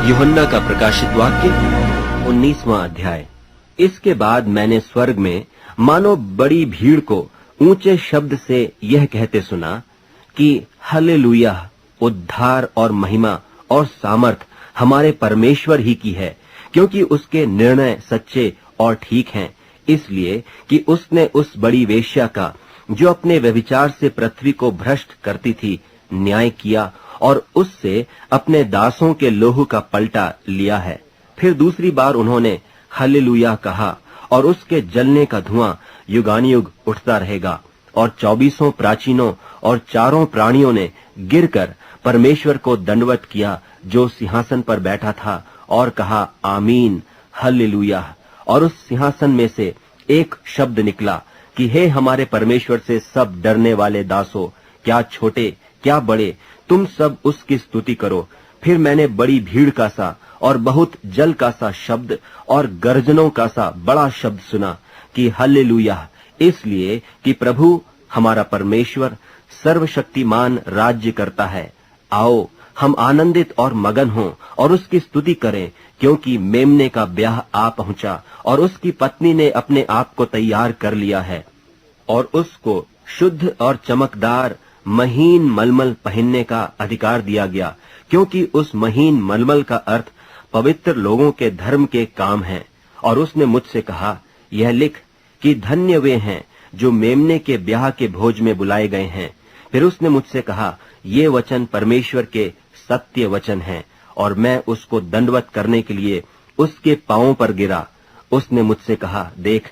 यूहन्ना का प्रकाशित वाक्य 19वां अध्याय। इसके बाद मैंने स्वर्ग में मानो बड़ी भीड़ को ऊंचे शब्द से यह कहते सुना कि हालेलुया, उद्धार और महिमा और सामर्थ हमारे परमेश्वर ही की है, क्योंकि उसके निर्णय सच्चे और ठीक हैं, इसलिए कि उसने उस बड़ी वेश्या का, जो अपने व्यभिचार से पृथ्वी को भ्रष्ट करती थी, न्याय किया और उससे अपने दासों के लोहू का पलटा लिया है। फिर दूसरी बार उन्होंने हालेलुया कहा और उसके जलने का धुआं युगानुयुग उठता रहेगा। और 24 प्राचीनों और 4 प्राणियों ने गिरकर परमेश्वर को दंडवत किया जो सिंहासन पर बैठा था, और कहा, आमीन, हालेलुया। और उस सिंहासन में से एक शब्द निकला कि हे हमारे परमेश्वर से सब डरने वाले दासों, क्या छोटे क्या बड़े, तुम सब उसकी स्तुति करो। फिर मैंने बड़ी भीड़ का सा और बहुत जल का सा शब्द और गर्जनों का सा बड़ा शब्द सुना कि हालेलुया, इसलिए कि प्रभु हमारा परमेश्वर सर्वशक्तिमान राज्य करता है। आओ हम आनंदित और मगन हों और उसकी स्तुति करें, क्योंकि मेमने का ब्याह आ पहुंचा और उसकी पत्नी ने अपने आप को तैयार कर लिया है। और उसको शुद्ध और चमकदार महीन मलमल पहनने का अधिकार दिया गया, क्योंकि उस महीन मलमल का अर्थ पवित्र लोगों के धर्म के काम है। और उसने मुझसे कहा, यह लिख कि धन्य वे हैं जो मेमने के ब्याह के भोज में बुलाए गए हैं। फिर उसने मुझसे कहा, ये वचन परमेश्वर के सत्य वचन हैं। और मैं उसको दंडवत करने के लिए उसके पांवों पर गिरा। उसने मुझसे कहा, देख,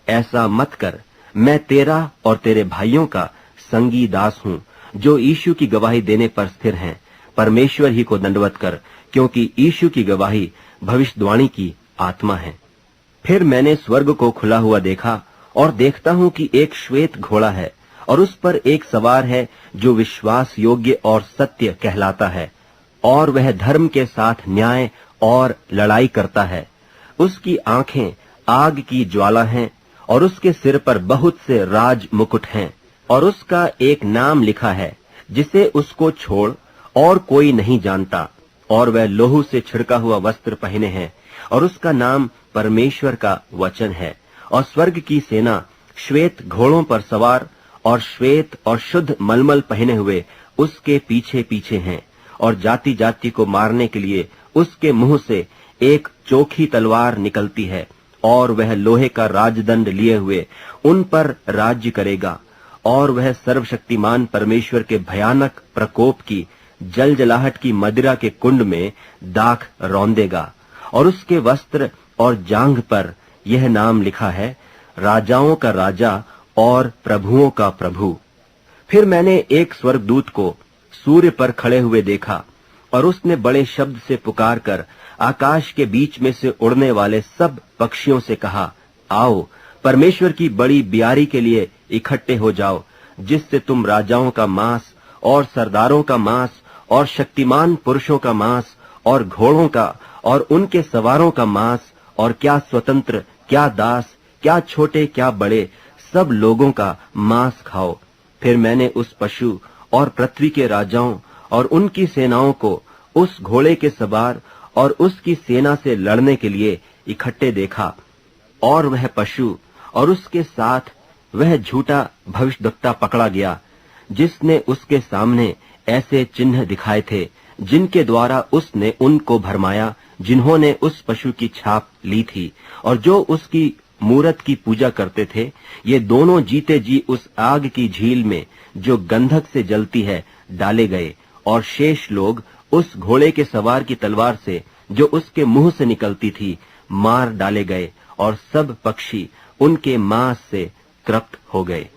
ऐसा मत कर, मैं तेरा और तेरे भाइयों का संगी दास हूं, जो यीशु की गवाही देने पर स्थिर हैं। परमेश्वर ही को दंडवत कर, क्योंकि यीशु की गवाही भविष्यवाणी की आत्मा है। फिर मैंने स्वर्ग को खुला हुआ देखा, और देखता हूं कि एक श्वेत घोड़ा है, और उस पर एक सवार है जो विश्वास योग्य और सत्य कहलाता है, और वह धर्म के साथ न्याय और लड़ाई करता है। उसकी आंखें आग की ज्वाला हैं, और उसके सिर पर बहुत से राज मुकुट हैं। और उसका एक नाम लिखा है जिसे उसको छोड़ और कोई नहीं जानता, और वह लोहू से छिड़का हुआ वस्त्र पहने हैं, और उसका नाम परमेश्वर का वचन है। और स्वर्ग की सेना श्वेत घोड़ों पर सवार और श्वेत और शुद्ध मलमल पहने हुए उसके पीछे पीछे हैं। और जाति जाति को मारने के लिए उसके मुंह से एक चोखी तलवार निकलती है, और वह लोहे का राजदंड लिए हुए उन पर राज्य करेगा। और वह सर्वशक्तिमान परमेश्वर के भयानक प्रकोप की जलजलाहट की मदिरा के कुंड में दाख रौंदेगा। और उसके वस्त्र और जांघ पर यह नाम लिखा है, राजाओं का राजा और प्रभुओं का प्रभु। फिर मैंने एक स्वर्गदूत को सूर्य पर खड़े हुए देखा, और उसने बड़े शब्द से पुकार कर आकाश के बीच में से उड़ने वाले सब पक्षियों से कहा, आओ परमेश्वर की बड़ी ब्यारी के लिए इकट्ठे हो जाओ, जिससे तुम राजाओं का मांस और सरदारों का मांस और शक्तिमान पुरुषों का मांस और घोड़ों का और उनके सवारों का मांस, और क्या स्वतंत्र क्या दास, क्या छोटे क्या बड़े, सब लोगों का मांस खाओ। फिर मैंने उस पशु और पृथ्वी के राजाओं और उनकी सेनाओं को उस घोड़े के सवार और उसकी सेना से लड़ने के लिए इकट्ठे देखा। और वह पशु और उसके साथ वह झूठा भविष्यद्वक्ता पकड़ा गया, जिसने उसके सामने ऐसे चिन्ह दिखाए थे जिनके द्वारा उसने उनको भरमाया, जिन्होंने उस पशु की छाप ली थी और जो उसकी मूरत की पूजा करते थे। ये दोनों जीते जी उस आग की झील में जो गंधक से जलती है डाले गए, और शेष लोग उस घोड़े के सवार की तलवार से जो उसके मुंह से निकलती थी मार डाले गए, और सब पक्षी उनके मांस से तृप्त हो गए।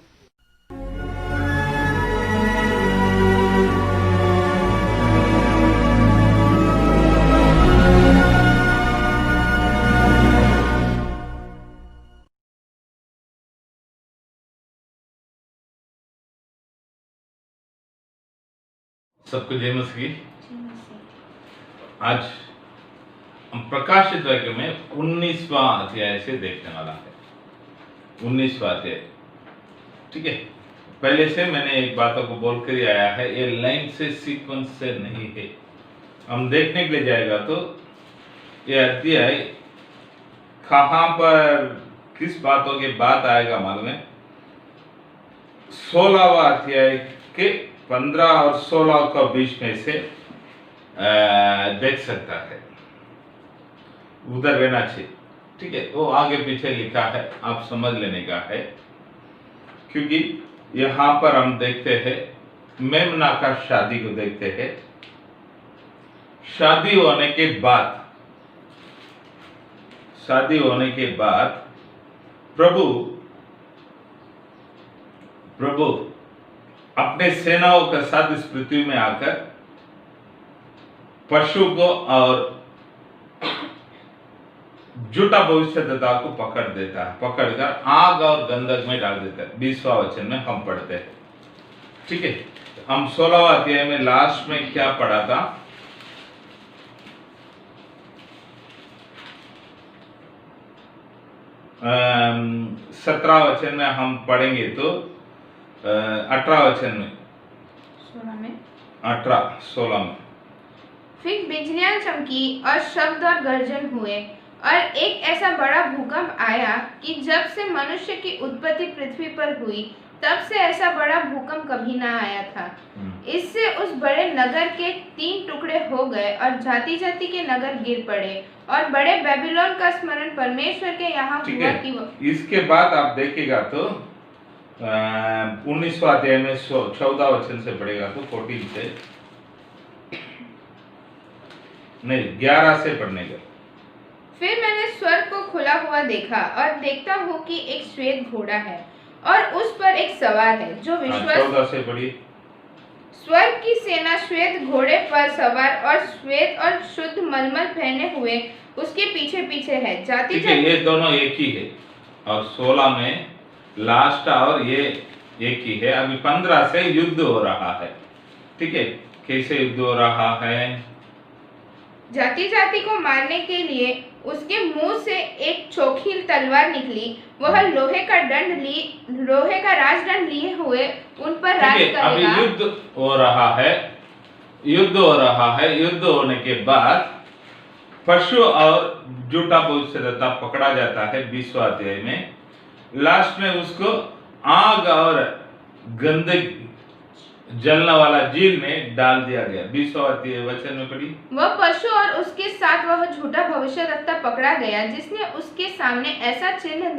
सबको जय मसीह। आज हम प्रकाशित वाक्य में 19वां अध्याय से देखने वाला है। 19वां अध्याय, ठीक है। पहले से मैंने एक बातों को बोल कर ही आया है, ये लाइन से सीक्वेंस से नहीं है। हम देखने के लिए जाएगा तो ये अध्याय कहाँ पर किस बातों के बाद आएगा मालूम है? 16वां अध्याय के 15 और 16 का बीच में से देख सकता है, उधर रहना चाहिए। ठीक है, वो आगे पीछे लिखा है, आप समझ लेने का है, क्योंकि यहां पर हम देखते हैं मेमना का शादी को देखते हैं। शादी होने के बाद प्रभु अपने सेनाओं के साथ इस पृथ्वी में आकर पशु को और झूठा भविष्यद्वक्ता को पकड़कर आग और गंधक में डाल देता है। 20वां वचन में हम पढ़ते हैं। ठीक है, हम 16वां अध्याय में लास्ट में क्या पढ़ा था? 17 वचन में हम पढ़ेंगे तो 18 वचन में 16 में फिर बिजलियां चमकी और शब्द और गर्जन हुए और एक ऐसा बड़ा भूकंप आया कि जब से मनुष्य की उत्पत्ति पृथ्वी पर हुई तब से ऐसा बड़ा भूकंप कभी ना आया था। इससे उस बड़े नगर के 3 टुकड़े हो गए और जाति जाति के नगर गिर पड़े और बड़े बेबीलोन का स्मरण परमेश्वर के यहाँ हुआ कि इसके बाद आप देखिएगा तो 19वां अध्याय में 14 वचन से पढ़ेगा तो 14 से नहीं 11 से पढ़ने का। फिर मैंने स्वर्ग को खुला हुआ देखा और देखता हूँ कि एक श्वेत घोड़ा है और उस पर एक सवार है जो विश्वास 14 से पढ़िए। स्वर्ग की सेना श्वेत घोड़े पर सवार और श्वेत और शुद्ध मलमल पहने हुए उसके पीछे पीछे है। जाति ठीक है, ये दोनों एक ही है और 16 में लास्ट और ये एक ही है। अभी 15 से युद्ध हो रहा है। ठीक है, कैसे युद्ध हो रहा है? जाति जाति को मारने के लिए उसके मुंह से एक चोखी तलवार निकली। वह लोहे का राजदंड लिए हुए उन पर राज करेगा। अभी युद्ध हो रहा है। युद्ध होने के बाद पशु और झूठा भविष्यद्वक्ता पकड़ा जाता है 20वां अध्याय में। लास्ट में उसको आग और गंधक जलने वाला झील में डाल दिया गया। 20वां अध्याय वचन में पढ़ी। वह पशु और उसके साथ वह झूठा भविष्यद्वक्ता पकड़ा गया जिसने उसके सामने ऐसा चिन्ह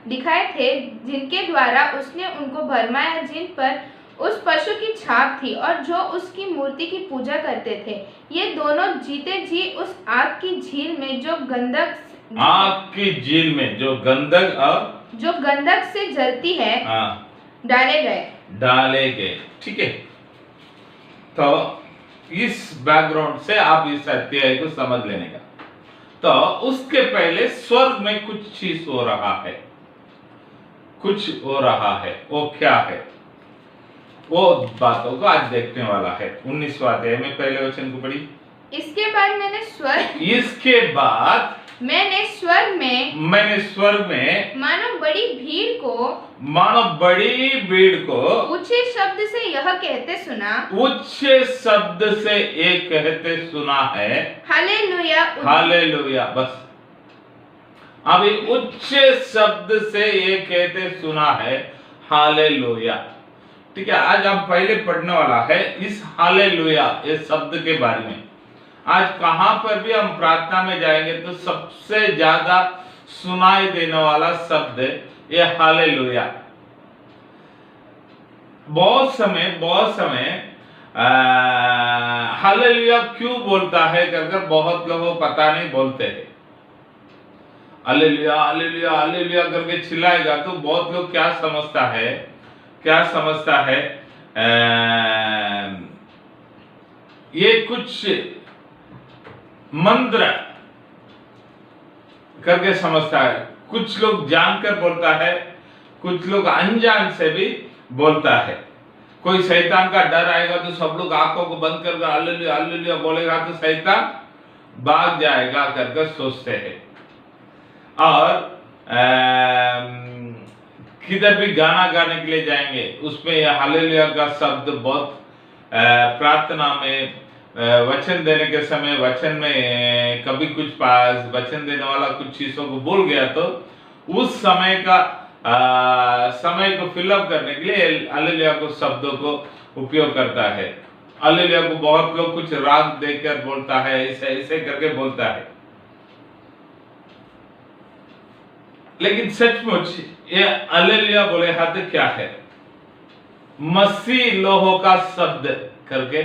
दिखाए थे जिनके द्वारा उसने उनको भरमाया, जिन पर उस पशु की छाप थी और जो उसकी मूर्ति की पूजा करते थे। ये दोनों जीते जी उस आग की झील में जो गंधक से जलती है डाले गए। ठीक है, तो इस बैकग्राउंड से आप इस अध्याय को समझ लेने का। तो उसके पहले स्वर्ग में कुछ चीज हो रहा है। वो क्या है? वो बातों को आज देखने वाला है। 19वां अध्याय में पहले वचन को पढ़ी। इसके बाद मैंने स्वर्ग में मानो बड़ी भीड़ को ऊंचे शब्द से यह कहते सुना है, हालेलुया। बस अभी उच्चे शब्द से ये कहते सुना है, हालेलुया। ठीक है, आज हम पहले पढ़ने वाला है इस हालेलुया ये शब्द के बारे में। आज कहां पर भी हम प्रार्थना में जाएंगे तो सबसे ज्यादा सुनाई देने वाला शब्द ये हालेलुया। बहुत समय हालेलुया क्यों बोलता है कर बहुत लोगों को पता नहीं बोलते हैं। हालेलुया हालेलुया हालेलुया करके चिल्लाएगा तो बहुत लोग क्या समझता है ये कुछ मंत्र करके समझता है। कुछ लोग जानकर बोलता है, कुछ लोग अनजान से भी बोलता है। कोई शैतान का डर आएगा तो सब लोग आंखों को बंद कर हालेलुया हालेलुया बोलेगा तो शैतान भाग जाएगा करके सोचते हैं। और किधर भी गाना गाने के लिए जाएंगे उसमें हालेलुया का शब्द बहुत प्रार्थना में वचन देने के समय वचन में कभी कुछ पास वचन देने वाला कुछ चीजों को भूल गया तो उस समय को फिलअप करने के लिए हालेलुया को शब्दों को उपयोग करता है। हालेलुया को बहुत लोग कुछ राग देकर बोलता है, ऐसे ऐसे करके बोलता है, लेकिन सचमुच ये हालेलुया बोले हाथ क्या है? मसीह लोहों का शब्द करके,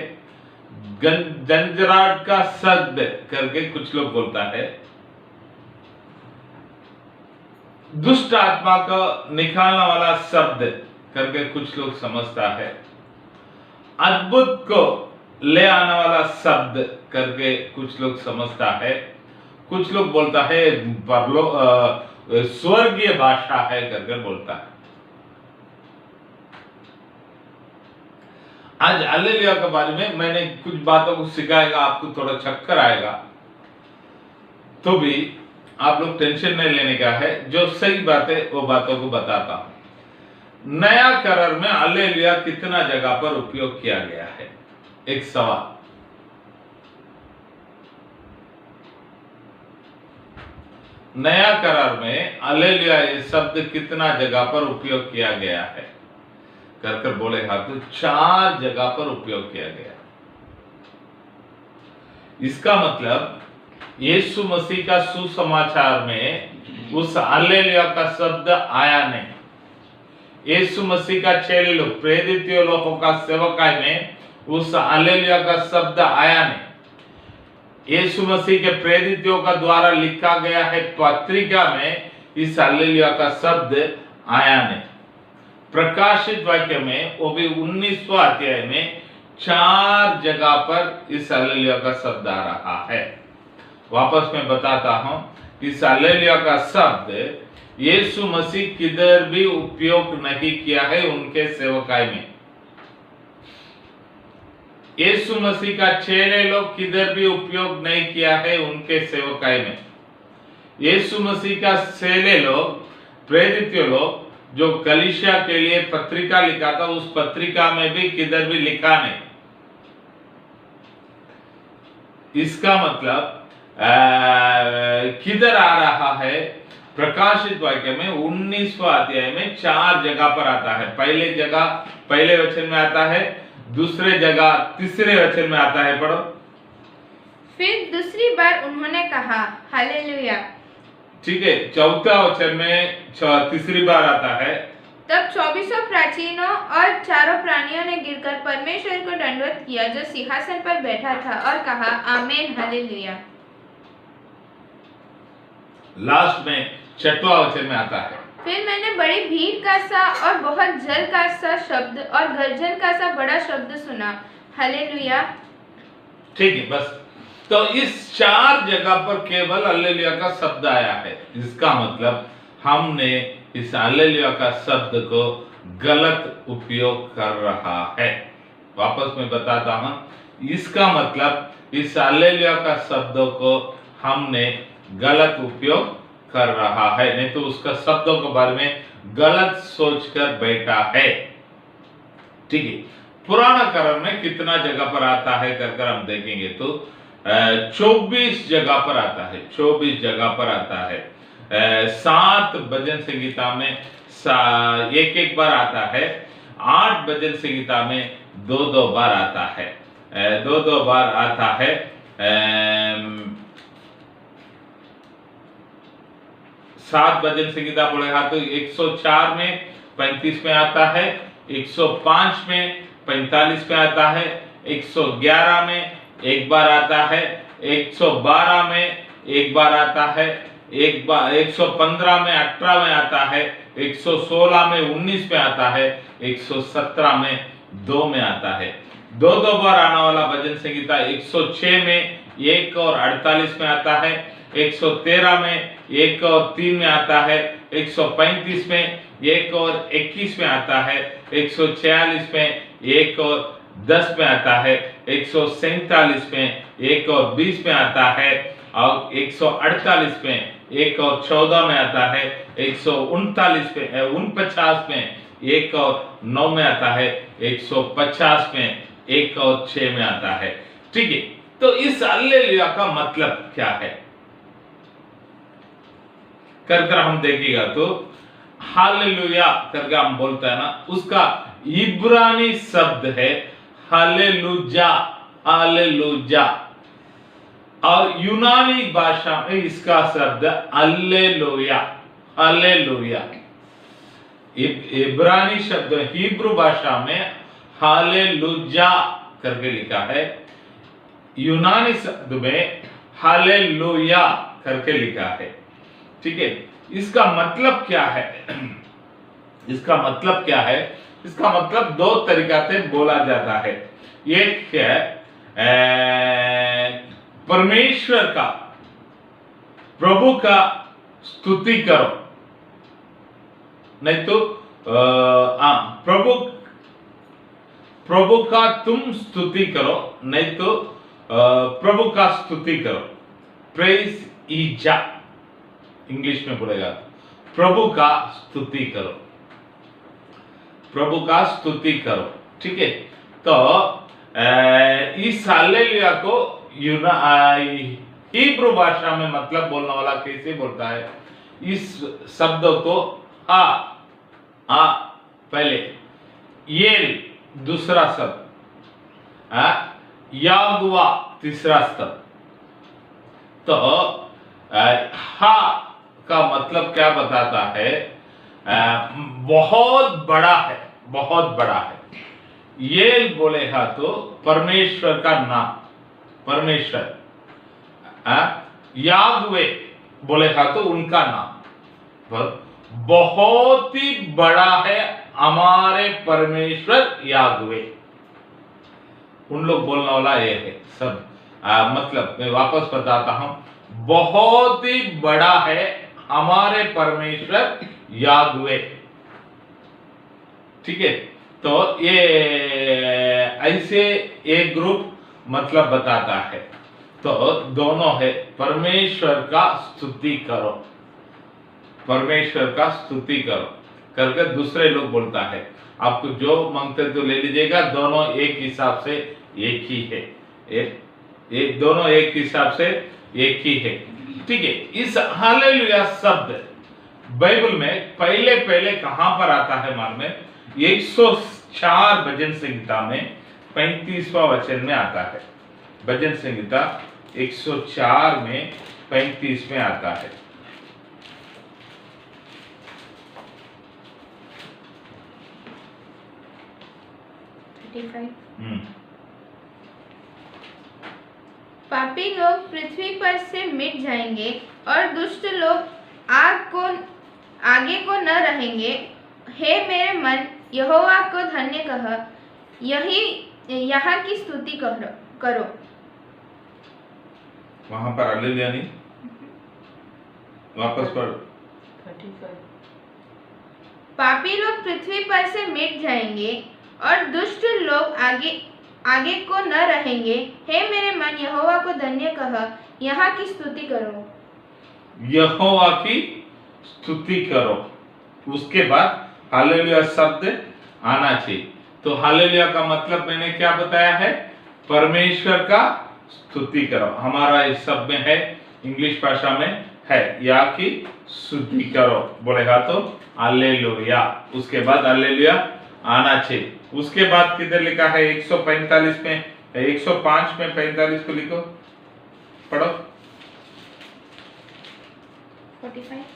झंझराट का शब्द करके कुछ लोग बोलता है, दुष्ट आत्मा को निकालने वाला शब्द करके कुछ लोग समझता है, अद्भुत को ले आने वाला शब्द करके कुछ लोग समझता है, कुछ लोग बोलता है स्वर्गीय भाषा है करके बोलता है। आज हालेलुया के बारे में मैंने कुछ बातों को सिखाएगा, आपको थोड़ा चक्कर आएगा तो भी आप लोग टेंशन नहीं लेने का है, जो सही बात है वो बातों को बताता हूं। नया करार में हालेलुया कितना जगह पर उपयोग किया गया है? एक सवाल। नया करार में हालेलुया ये शब्द कितना जगह पर उपयोग किया गया है? कर बोले हाथ, 4 जगह पर उपयोग किया गया। इसका मतलब यीशु मसीह का सुसमाचार में उस हालेलुया का शब्द आया नहीं। यीशु मसीह का चेले लोग, प्रेरित लोगों का सेवकाई में उस हालेलुया का शब्द आया नहीं। यीशु मसीह के प्रेरितों का द्वारा लिखा गया है पत्रिका में इस हालेलुया का शब्द आया नहीं। प्रकाशित वाक्य में वो भी 19वां अध्याय में 4 जगह पर इस हालेलुया का शब्द आ रहा है। वापस मैं बताता हूं, इस हालेलुया का शब्द यीशु मसीह किधर भी उपयोग नहीं किया है उनके सेवकाई में। यीशु मसीह का चेले लोग किधर भी उपयोग नहीं किया है उनके सेवकाई में। यीशु मसीह का चेले लोग, प्रेरित लोग जो कलीसिया के लिए पत्रिका लिखा था, उस पत्रिका में भी किधर भी लिखा नहीं। इसका मतलब किधर आ रहा है? प्रकाशित वाक्य में 19वां अध्याय में 4 जगह पर आता है। पहले जगह पहले वचन में आता है, दूसरे जगह तीसरे वचन में आता है। पढ़ो। फिर दूसरी बार उन्होंने कहा हालेलुया। ठीक है, चौथा वचन में तीसरी बार आता है। तब 24 प्राचीनों और 4 प्राणियों ने गिरकर परमेश्वर को दंडवत किया जो सिंहासन पर बैठा था और कहा आमीन हालेलुया। लास्ट में 6वां वचन में आता है। फिर मैंने बड़ी भीड़ का सा और बहुत जल का सा शब्द और गर्जन का सा बड़ा शब्द सुना, हालेलुया। ठीक है, बस। तो इस 4 जगह पर केवल हालेलुया का शब्द आया है। इसका मतलब हमने इस हालेलुया का शब्द को गलत उपयोग कर रहा है। वापस मैं बताता हूं, इसका मतलब इस हालेलुया का शब्दों को हमने गलत उपयोग कर रहा है, नहीं तो उसका शब्दों के बारे में गलत सोचकर बैठा है। ठीक है, पुराना करार में कितना जगह पर आता है कर हम देखेंगे तो 24 जगह पर आता है। 24 जगह पर आता है। 7 भजन संगीता में एक बार आता है। 8 भजन संगीता में 2 बार आता है। 2 बार आता है। 7 भजन संगीता बोले हाँ तो 104 में 35 में आता है, 105 में 45 में आता है, 111 में एक बार आता है, 112 में एक बार आता है, 115 में 18 में आता है, 116 में 19 में आता है, 117 में 2 में आता है। 2 बार आने वाला भजन संगीता 106 में 1 और 48 में आता है, 113 में 1 और 3 में आता है, 135 में 1 और 21 में आता है, 146 में 1 और 10 में आता है, 147 में 1 और 20 में आता है और 148 में 1 और 14 में आता है, 149 में 49 में 1 और 9 में आता है, 150 में 1 और 6 में आता है। ठीक है, तो इस हालेलुया का मतलब क्या है कर हम देखिएगा तो हालेलुया करके हम बोलते हैं ना, उसका इब्रानी शब्द है हालेलुजा, हालेलुजा। और यूनानी भाषा में इसका शब्द अल्लेलुया, हालेलुया। इब्रानी शब्द हिब्रू भाषा में हालेलुजा करके लिखा है, यूनानी शब्द में हालेलुया करके लिखा है। ठीक है, इसका मतलब क्या है? इसका मतलब क्या है? इसका मतलब दो तरीका से बोला जाता है। एक है परमेश्वर का, प्रभु का स्तुति करो, नहीं तो प्रभु का तुम स्तुति करो, नहीं तो प्रभु का स्तुति करो। प्रेज ईजा इंग्लिश में बोलेगा, प्रभु का स्तुति करो, प्रभु का स्तुति करो। ठीक है, तो इस हालेलुया को हिब्रू भाषा में मतलब बोलने वाला कैसे बोलता है? इस शब्द को आ पहले, येल दूसरा शब्द, यागवा तीसरा शब्द। तो हा का मतलब क्या बताता है? बहुत बड़ा है, बहुत बड़ा है। ये बोलेगा तो परमेश्वर का नाम, परमेश्वर। यागवे बोलेगा तो उनका नाम, बहुत ही बड़ा है हमारे परमेश्वर यागवे। उन लोग बोलने वाला ये है सब। मतलब मैं वापस बताता हूं, बहुत ही बड़ा है हमारे परमेश्वर यागवे। ठीक है, तो ये ऐसे एक ग्रुप मतलब बताता है। तो दोनों है, परमेश्वर का स्तुति करो, परमेश्वर का स्तुति करो करके दूसरे लोग बोलता है। आपको जो मांगते तो ले लीजिएगा, दोनों एक हिसाब से एक ही है, एक दोनों एक हिसाब से एक ही है। ठीक है, इस हालेलुया शब्द बाइबल में पहले पहले कहां पर आता है? मालूम है? 104 भजन संहिता में 35वां वचन में आता है। भजन संहिता 104 में 35 में आता है। पापी लोग पृथ्वी पर से मिट जाएंगे और दुष्ट लोग आगे को न रहेंगे। हे मेरे मन, यहोवा को धन्य कह, यहाँ की स्तुति करो। वहां पर हालेलुया नहीं, वापस पढ़। 35। पापी लोग पृथ्वी पर से मिट जाएंगे और दुष्ट लोग आगे को न रहेंगे। हे मेरे मन, यहोवा को धन्य कह, यहाँ की स्तुति करो। यहोवा की स्तुति करो, उसके बाद हालेलुया शब्द आना चाहिए। तो हालेलुया का मतलब मैंने क्या बताया है? परमेश्वर का स्तुति करो। हमारा इस शब्द में है, इंग्लिश भाषा में है, या की स्तुति करो बोलेगा तो हालेलुया। उसके बाद हालेलुया आना चाहिए। उसके बाद किधर लिखा है? 145 में, 105 में 45 को लिखो, पढ़ो। 45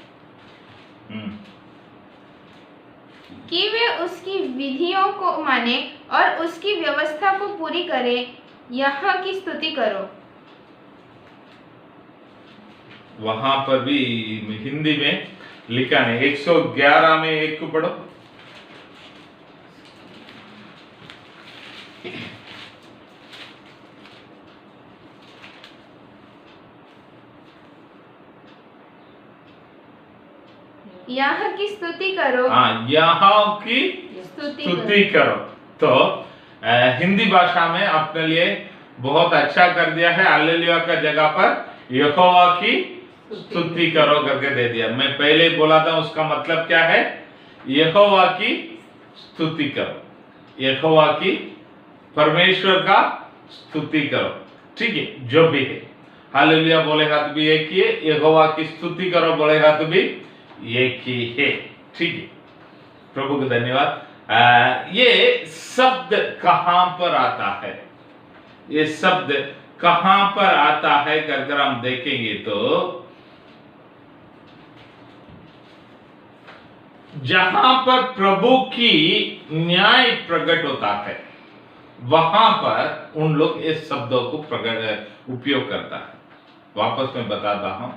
कि वे उसकी विधियों को माने और उसकी व्यवस्था को पूरी करे, यहाँ की स्तुति करो। वहां पर भी हिंदी में लिखा है, 111 में 1 को पढ़ो। यहाँ की स्तुति करो। हाँ, यहाँ की स्तुति करो। तो हिंदी भाषा में अपने लिए बहुत अच्छा कर दिया है, हालेलुया का जगह पर यहोवा की स्तुति करो करके दे दिया। मैं पहले ही बोला था उसका मतलब क्या है? यहोवा की स्तुति करो, यहोवा की, परमेश्वर का स्तुति करो। ठीक है, जो भी है। हालेलुया बोलेगा तो भी एक ही है, यहोवा की स्तुति करो बोलेगा तो भी एक ही है। ठीक है, प्रभु को धन्यवाद। ये शब्द कहां पर आता है? ये शब्द कहां पर आता है अगर हम देखेंगे तो जहां पर प्रभु की न्याय प्रकट होता है वहां पर उन लोग इस शब्दों को उपयोग करता है। वापस मैं बताता हूं,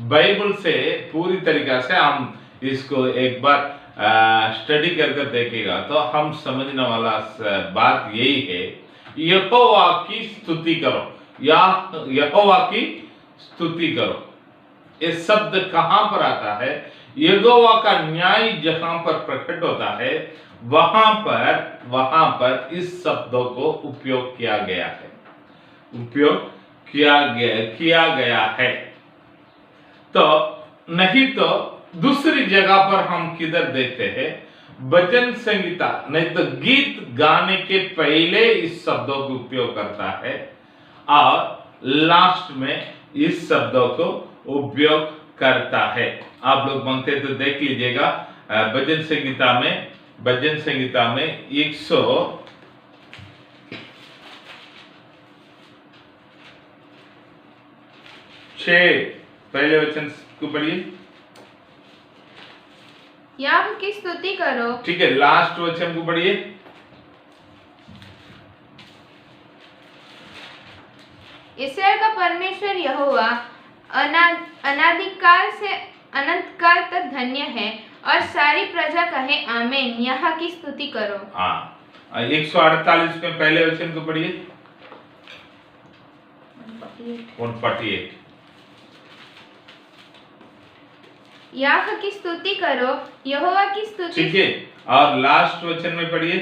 बाइबल से पूरी तरीका से हम इसको एक बार स्टडी करके देखेगा तो हम समझने वाला बात यही है, यहोवा की स्तुति करो या यहोवा की स्तुति करो। ये शब्द कहां पर आता है? यहोवा का न्याय जहां पर प्रकट होता है वहां पर इस शब्दों को उपयोग किया गया है, उपयोग किया गया है। तो नहीं तो दूसरी जगह पर हम किधर देखते हैं? भजन संगीता नहीं तो गीत गाने के पहले इस शब्दों को उपयोग करता है और लास्ट में इस शब्दों को उपयोग करता है। आप लोग मांगते तो देख लीजिएगा, भजन संगीता में 106 पहले वचन को पढ़िए। यहोवा की स्तुति करो। ठीक है, लास्ट वचन को पढ़िए। इस्राएल का परमेश्वर यहोवा अनादिकाल से अनंत काल तक धन्य है और सारी प्रजा कहे आमीन। यहोवा की स्तुति करो। हाँ, 148 में पहले वचन को पढ़िए। 148 यहोवा की स्तुति करो, यहोवा की स्तुति। ठीक है, और लास्ट वचन में पढ़िए।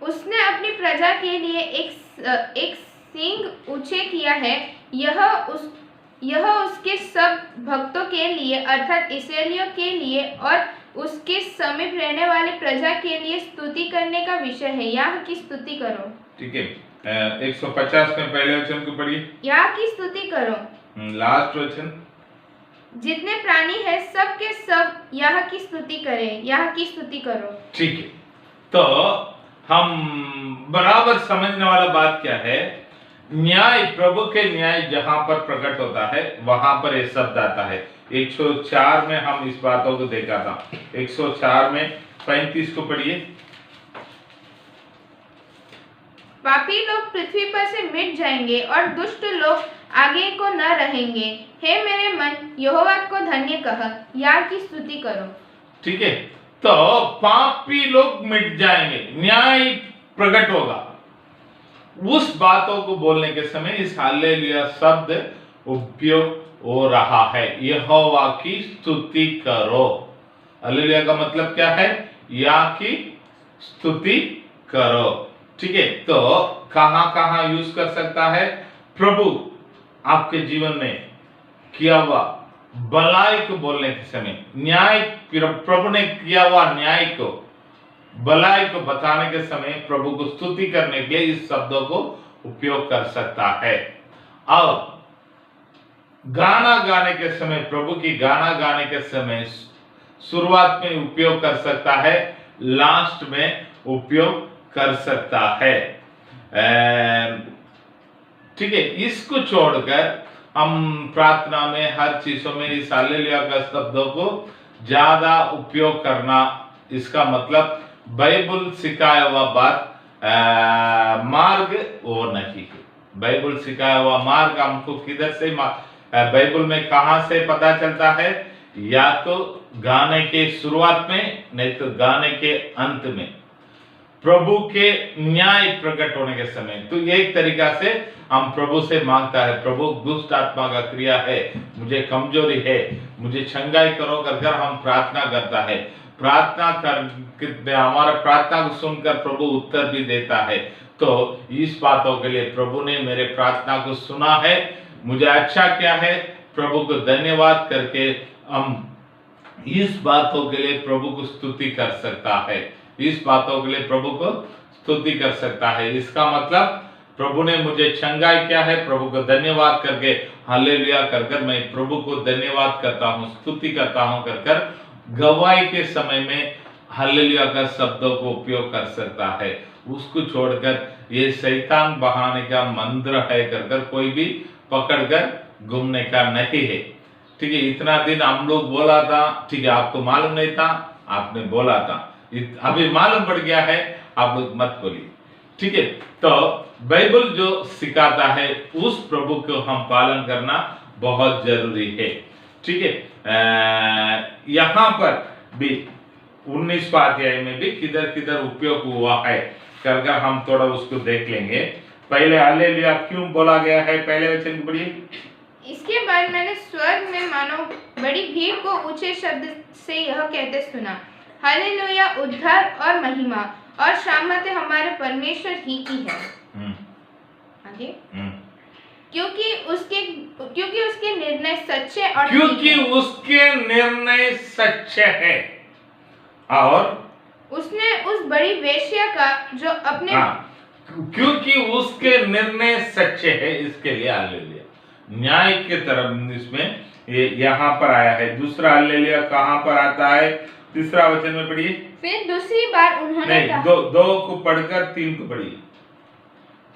उसने अपनी प्रजा के लिए एक सींग ऊंचे किया है, यह उसके सब भक्तों के लिए अर्थात इस्राएलियों के लिए और उसके समीप रहने वाली प्रजा के लिए स्तुति करने का विषय है। यहोवा की स्तुति करो। ठीक है, 150 में पहले वचन को पढ़िए। यहोवा की स्तुति करो। लास्ट वचन, जितने प्राणी है सब के सब यहोवा की स्तुति करें। यहोवा की स्तुति करो। ठीक है, तो हम बराबर समझने वाला बात क्या है? न्याय, प्रभु के न्याय जहां पर प्रकट होता है वहां पर ये शब्द आता है। 104 में हम इस बातों को देखा था। 104 में 35 को पढ़िए। पापी लोग पृथ्वी पर से मिट जाएंगे और दुष्ट लोग आगे को न रहेंगे। हे मेरे मन, यहोवा को धन्य कह, यहोवा की स्तुति करो। ठीक है, तो पापी लोग मिट जाएंगे, न्याय प्रकट होगा। उस बातों को बोलने के समय इस हालेलुया शब्द उपयोग हो रहा है, यहोवा की स्तुति करो। हालेलुया का मतलब क्या है? या की स्तुति करो। ठीक है, तो कहां यूज कर सकता है? प्रभु आपके जीवन में किया हुआ भलाई को बोलने के समय, न्याय, प्रभु ने किया हुआ न्याय को, भलाई को बताने के समय प्रभु को स्तुति करने के लिए इस शब्दों को उपयोग कर सकता है। और गाना गाने के समय, प्रभु की गाना गाने के समय शुरुआत में उपयोग कर सकता है, लास्ट में उपयोग कर सकता है। ठीक है, इसको छोड़कर हम प्रार्थना में हर चीजों में इस हालेलुया का शब्दों को ज्यादा उपयोग करना, इसका मतलब बाइबल सिखाया हुआ बात मार्ग वो नहीं है। बाइबल सिखाया हुआ मार्ग हमको किधर से, बाइबल में कहां से पता चलता है? या तो गाने के शुरुआत में, नहीं तो गाने के अंत में, प्रभु के न्याय प्रकट होने के समय। तो एक तरीका से हम प्रभु से मांगता है, प्रभु दुष्ट आत्मा का क्रिया है, मुझे कमजोरी है, मुझे छंगाई करो कर हम प्रार्थना करता है। प्रार्थना कर हमारा प्रार्थना को सुनकर प्रभु उत्तर भी देता है। तो इस बातों के लिए प्रभु ने मेरे प्रार्थना को सुना है, मुझे अच्छा क्या है, प्रभु को धन्यवाद करके हम इस बातों के लिए प्रभु को स्तुति कर सकता है, इस बातों के लिए प्रभु को स्तुति कर सकता है। इसका मतलब प्रभु ने मुझे चंगाई किया है, प्रभु को धन्यवाद करके हालेलुया कर कर मैं प्रभु को धन्यवाद करता हूँ, स्तुति करता हूँ कर कर गवाही के समय में हालेलुया का शब्दों को उपयोग कर सकता है। उसको छोड़कर ये शैतान बहाने का मंत्र है कर कर कोई भी पकड़कर घूमने का नहीं है। ठीक है, इतना दिन हम लोग बोला था, ठीक है, आपको मालूम नहीं था, आपने बोला था, अभी मालूम पड़ गया है, आप लोग मत बोलिए। ठीक है, तो बाइबल जो सिखाता है उस प्रभु को हम पालन करना बहुत जरूरी है। ठीक है, यहाँ पर भी 19वां अध्याय में भी किधर किधर उपयोग हुआ है कर हम थोड़ा उसको देख लेंगे। पहले हालेलुया क्यों बोला गया है, पहले वचन को पढ़िए। इसके बाद मैंने स्वर्ग में मानो बड़ी भीड़ को ऊंचे शब्द से यह कहते सुना, हालेलुया, उद्धार और महिमा और शामत हमारे परमेश्वर ही की है। आगे, क्योंकि उसके निर्णय सच्चे और क्योंकि उसके निर्णय सच्चे हैं और उसने उस बड़ी वेश्या का जो अपने क्योंकि उसके निर्णय सच्चे हैं, इसके लिए हालेलुया। न्याय के तरफ इसमें यहाँ पर आया है। दूसरा हालेलुया कहाँ पर आता है, तीसरा वचन में पढ़िए। फिर दूसरी बार उन्होंने कहा, दो को पढ़कर 3 को पढ़िए।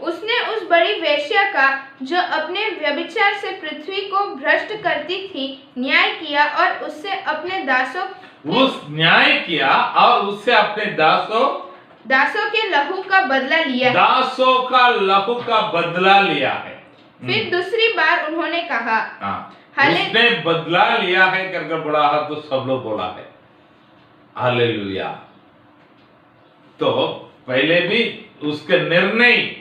उसने उस बड़ी वेश्या का जो अपने व्यभिचार से पृथ्वी को भ्रष्ट करती थी न्याय किया और उससे अपने दासों दासों के लहू का बदला लिया है। दासों का लहू का बदला लिया है। फिर दूसरी बार उन्होंने कहा, उसने बदला लिया है करके बोला है, तो सब लोग बोला है हालेलुया। तो पहले भी उसके निर्णय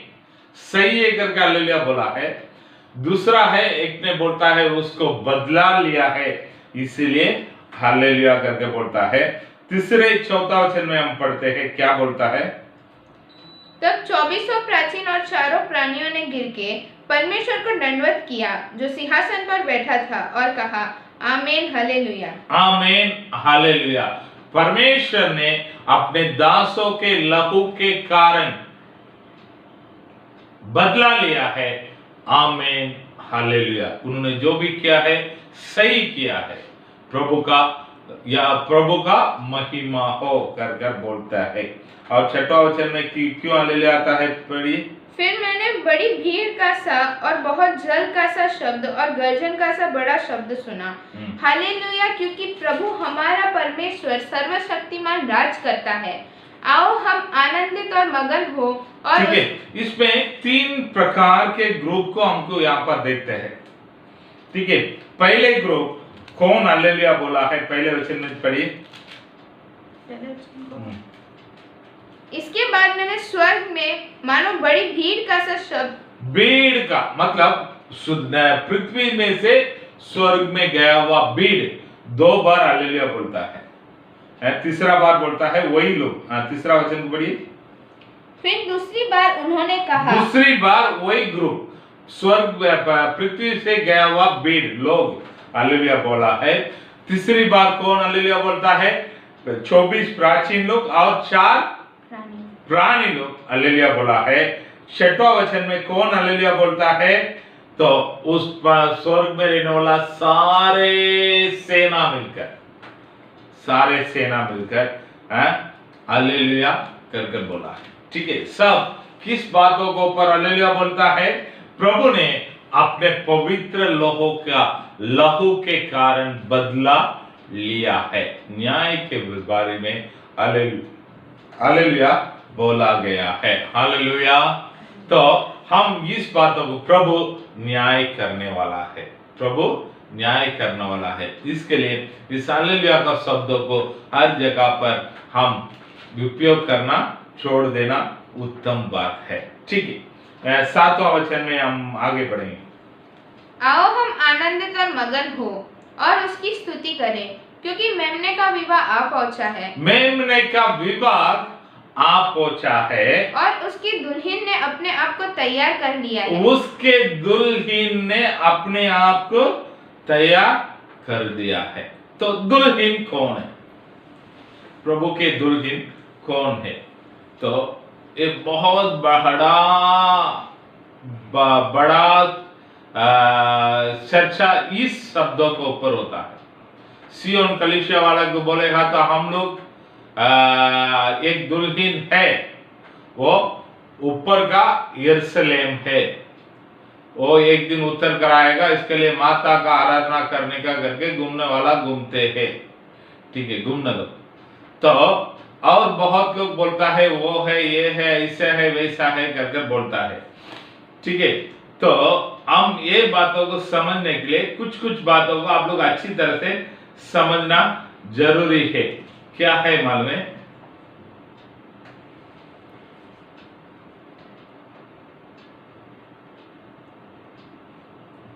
सही है करके हालेलुया बोला है। दूसरा है, एक ने बोलता है उसको बदला लिया है, इसीलिए हालेलुया करके बोलता है। तीसरे 4 वचन में हम पढ़ते हैं, क्या बोलता है। तब 24 प्राचीन और चारों प्राणियों ने गिर के परमेश्वर को दंडवत किया जो सिंहासन पर बैठा था और कहा, आमीन हालेलुया, आमीन हालेलुया। परमेश्वर ने अपने दासों के लहू के कारण बदला लिया है, आमीन हालेलुया। उन्होंने जो भी किया है सही किया है, प्रभु का महिमा हो कर कर बोलता है। और 6वां वचन में क्यों हालेलुया आता है, पढ़िए। फिर मैंने बड़ी भीड़ का सा और बहुत जल का सा शब्द और गर्जन का सा बड़ा शब्द सुना, हालेलुया, क्योंकि प्रभु हमारा परमेश्वर सर्वशक्तिमान राज करता है। आओ हम आनंदित और मगन हो। और ठीक है, इसमें 3 प्रकार के ग्रुप को हमको यहाँ पर देखते हैं। ठीक है, पहले ग्रुप कौन हालेलुया बोला है, पहले वचन में पढ़िए। इसके बाद मैंने स्वर्ग में मानो बड़ी भीड़ का सा शब्द, भीड़ का मतलब पृथ्वी में से स्वर्ग में गया हुआ भीड़ 2 बार हालेलुया बोलता है। तीसरा बार बोलता है वही लोग। तीसरा वचन पढ़िए। फिर दूसरी बार उन्होंने कहा, दूसरी बार वही ग्रुप स्वर्ग पृथ्वी से गया हुआ भीड़ लोग हालेलुया बोला है। तीसरी बार कौन हालेलुया बोलता है, 24 प्राचीन लोग और 4 प्राणी लोग हालेलुया बोला है। 6वां वचन में कौन हालेलुया बोलता है, तो उस स्वर्ग में रहने वाला सारे सेना मिलकर हालेलुया कर बोला है। ठीक है, सब किस बातों को ऊपर हालेलुया बोलता है, प्रभु ने अपने पवित्र लहू के कारण बदला लिया है। न्याय के बारे में हालेलुया बोला गया है, हालेलुया। तो हम इस बातों को, प्रभु न्याय करने वाला है, प्रभु न्याय करने वाला है, इसके लिए इस हालेलुया का शब्दों को हर जगह पर हम उपयोग करना छोड़ देना उत्तम बात है। ठीक है, 7वां वचन में हम आगे बढ़ेंगे। आओ हम आनंदित और मगन हो और उसकी स्तुति करें, क्योंकि मेमने का विवाह आ पहुंचा है। मेमने का विवाह आ पहुंचा है और उसकी दुल्हन ने अपने आप को तैयार कर लिया है। उसके दुल्हन ने अपने आप को तैयार कर दिया है। तो दुल्हन कौन है, प्रभु के दुल्हन कौन है, तो एक बहुत बड़ा बड़ा चर्चा इस शब्दों के ऊपर होता है। सियोन कलीसिया वाला को बोलेगा तो हम लोग एक दुल्हन है, वो ऊपर का यरूशलेम है, वो एक दिन उतर कर आएगा, इसके लिए माता का आराधना करने का करके घूमने वाला घूमते हैं, ठीक है, घूमने दो। तो और बहुत लोग बोलता है वो है, ये है, ऐसा है, वैसा है करके बोलता है, ठीक है। तो हम ये बातों को समझने के लिए कुछ कुछ बातों को आप लोग अच्छी तरह से समझना जरूरी है। क्या है मालूम है?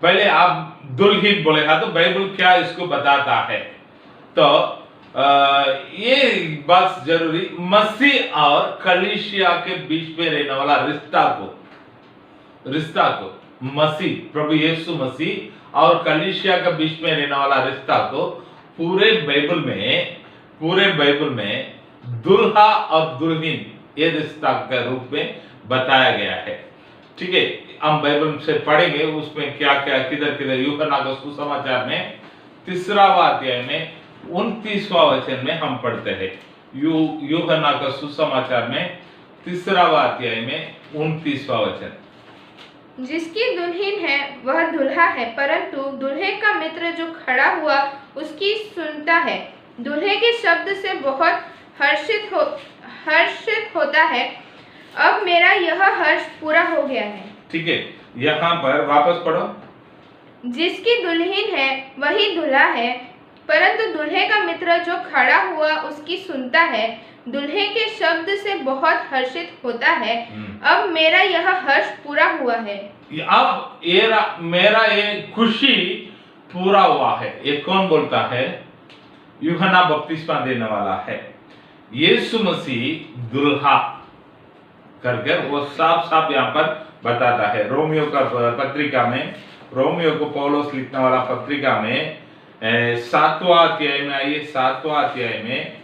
पहले आप दुल्हन बोलेगा तो बाइबल क्या इसको बताता है, तो ये बात जरूरी, मसीह और कलीसिया के बीच में रहने वाला रिश्ता को मसीह प्रभु यीशु मसीह और कलीसिया के बीच में रहने वाला रिश्ता को पूरे बाइबल में दुल्हा और दुल्हन ये रिश्ता के रूप में बताया गया है, ठीक है। हम बाइबल से पढ़ेंगे उसमें क्या क्या किधर यूहन्ना का सुसमाचार में 3वां अध्याय में 29वां वचन में हम पढ़ते हैं। यूहन्ना का सुसमाचार में 3वां अध्याय में 29वां वचन, जिसकी दुल्हन है वह दुल्हा है, परंतु दूल्हे का मित्र जो खड़ा हुआ उसकी सुनता है, दूल्हे के शब्द से बहुत हर्षित होता है। अब मेरा यह हर्ष पूरा हो गया है। ठीक है, यहाँ पर वापस पढ़ो। जिसकी दुल्हन है वही दूल्हा है, परंतु दूल्हे का मित्र जो खड़ा हुआ उसकी सुनता है, दूल्हे के शब्द से बहुत हर्षित होता है। अब मेरा यह हर्ष पूरा हुआ है। अब मेरा ये खुशी पूरा हुआ है। ये कौन बोलता है? यूहन्ना बपतिस्मा देने वाला है। यीशु मसीह दुल्हा करके वो साफ साफ यहाँ पर बताता है। रोमियो का पत्रिका में, रोमियो को पौलुस लिखने वाला पत्रिका में 7वां अध्याय में आइए, 7वां अध्याय में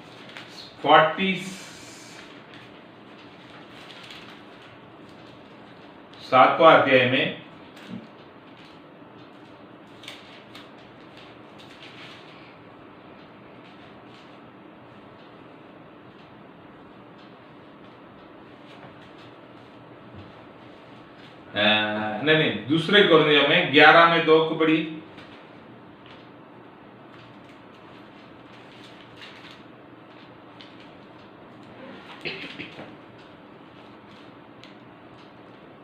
7वां अध्याय में नहीं दूसरे कोरिन्थियों में 11 में 2 को पढ़ी।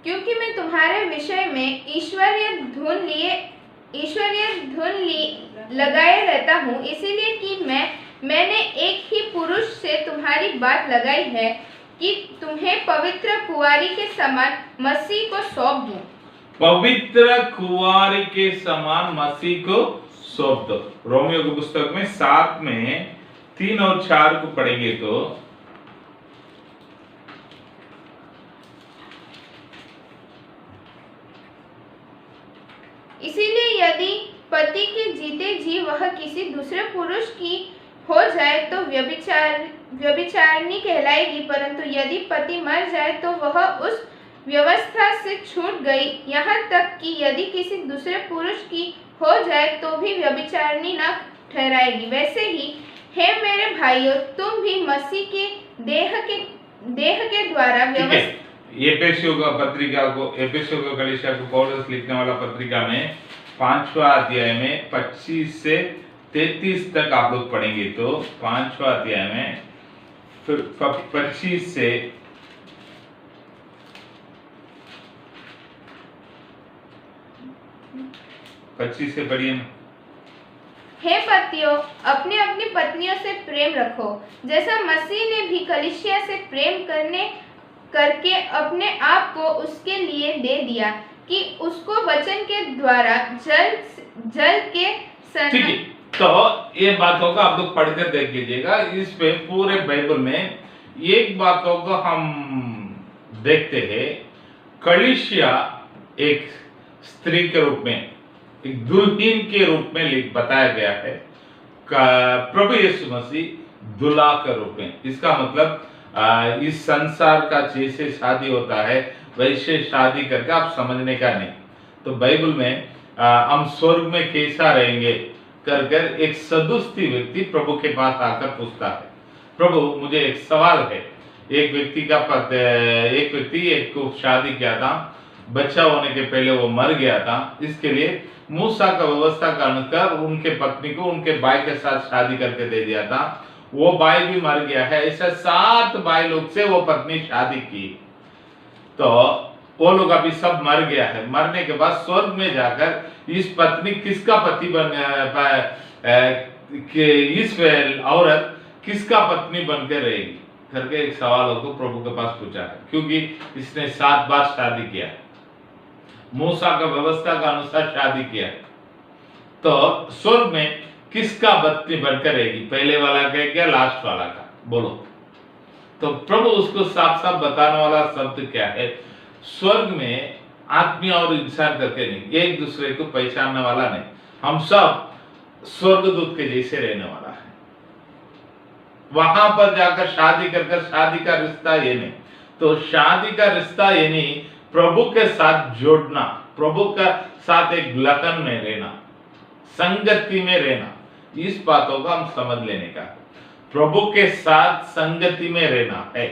क्योंकि मैं तुम्हारे विषय में ईश्वरीय धुन लगाए रहता हूँ, इसीलिए कि मैंने एक ही पुरुष से तुम्हारी बात लगाई है कि तुम्हें पवित्र कुंवारी के समान मसीह को सौंप दूं। पवित्र कुंवारी के समान मसीह को सौंप दो। रोमियो की पुस्तक में 7 में 3 और 4 को पढ़ेंगे तो इसीलिए यदि पति के जीते जी वह किसी दूसरे पुरुष की हो जाए तो व्यभिचारिणी कहलाएगी, परंतु यदि पति मर जाए तो वह उस व्यवस्था से छूट गई, यहाँ तक कि यदि किसी दूसरे पुरुष की हो जाए तो भी व्यभिचारिणी न ठहराएगी। वैसे ही हे मेरे भाइयों, तुम भी मसीह के देह के द्वारा एफेसियों का पत्रिका को, एफेसियों का कलीसिया को पौलुस लिखने वाला पत्रिका में 5वां अध्याय में 25 से 33 तक आप लोग पढ़ेंगे तो 5वां अध्याय में फिर 25 से 25 से पढ़िए। हे पतियों, अपनी अपनी पत्नियों से प्रेम रखो, जैसा मसीह ने भी कलीसिया से प्रेम करके अपने आप को उसके लिए दे दिया कि उसको वचन के द्वारा जल के ठीक है, तो ये बातों को आप लोग पढ़कर देख लीजिएगा। इस पे पूरे बाइबल में एक बातों को हम देखते हैं, कलीसिया एक स्त्री के रूप में, एक दुल्हन के रूप में बताया गया है, प्रभु यीशु मसीह दूल्हा के रूप में। इसका मतलब इस संसार का जैसे शादी होता है वैसे शादी करके आप समझने का नहीं। तो बाइबल में हम स्वर्ग में कैसा रहेंगे कर कर एक सदुस्ती व्यक्ति प्रभु के पास आकर पूछता है, प्रभु मुझे एक सवाल है। एक व्यक्ति एक को शादी किया था, बच्चा होने के पहले वो मर गया था। इसके लिए मूसा का व्यवस्था का अनुसार उनके पत्नी को उनके भाई के साथ शादी करके दे दिया था। वो भाई भी मर गया है। ऐसा 7 भाई लोग से वो पत्नी शादी की, तो वो लोग अभी सब मर गया है। मरने के बाद स्वर्ग में जाकर इस पत्नी किसका पति बन इस औरत किसका पत्नी बनकर रहेगी करके एक सवाल को प्रभु के पास पूछा है, क्योंकि इसने 7 बार शादी किया है, मूसा का व्यवस्था का अनुसार शादी किया है। तो स्वर्ग में किसका पत्नी बनकर रहेगी, पहले वाला का क्या लास्ट वाला का, बोलो। तो प्रभु उसको साफ साफ बताने वाला शब्द क्या है, स्वर्ग में आदमी और इंसान करके नहीं, एक दूसरे को पहचानने वाला नहीं, हम सब स्वर्गदूत के जैसे रहने वाला है। वहां पर जाकर शादी कर शादी का रिश्ता ये नहीं। तो शादी का रिश्ता ये नहीं, प्रभु के साथ जोड़ना, प्रभु का साथ एक लगन में रहना, संगति में रहना, इस बातों का हम समझ लेने का, प्रभु के साथ संगति में रहना है।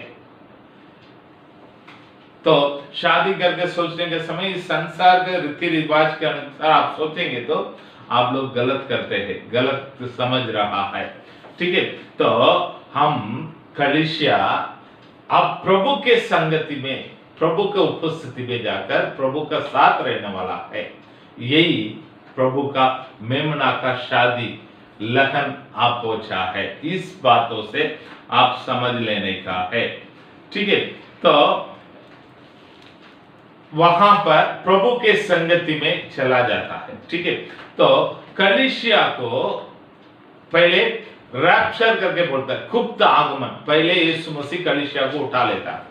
तो शादी करके सोचने के समय इस संसार के रीति रिवाज के अनुसार आप सोचेंगे तो आप लोग गलत करते हैं, गलत समझ रहा है, ठीक है। तो हम कलीसिया अब प्रभु के संगति में, प्रभु के उपस्थिति में जाकर प्रभु का साथ रहने वाला है। यही प्रभु का मेमना का शादी लगन आप पहुंचा है। इस बातों से आप समझ लेने का है, ठीक है। तो वहां पर प्रभु के संगति में चला जाता है, ठीक है। तो कलीसिया को पहले रैप्चर करके बोलता है, गुप्त आगमन। पहले यीशु मसीह कलीसिया को उठा लेता है,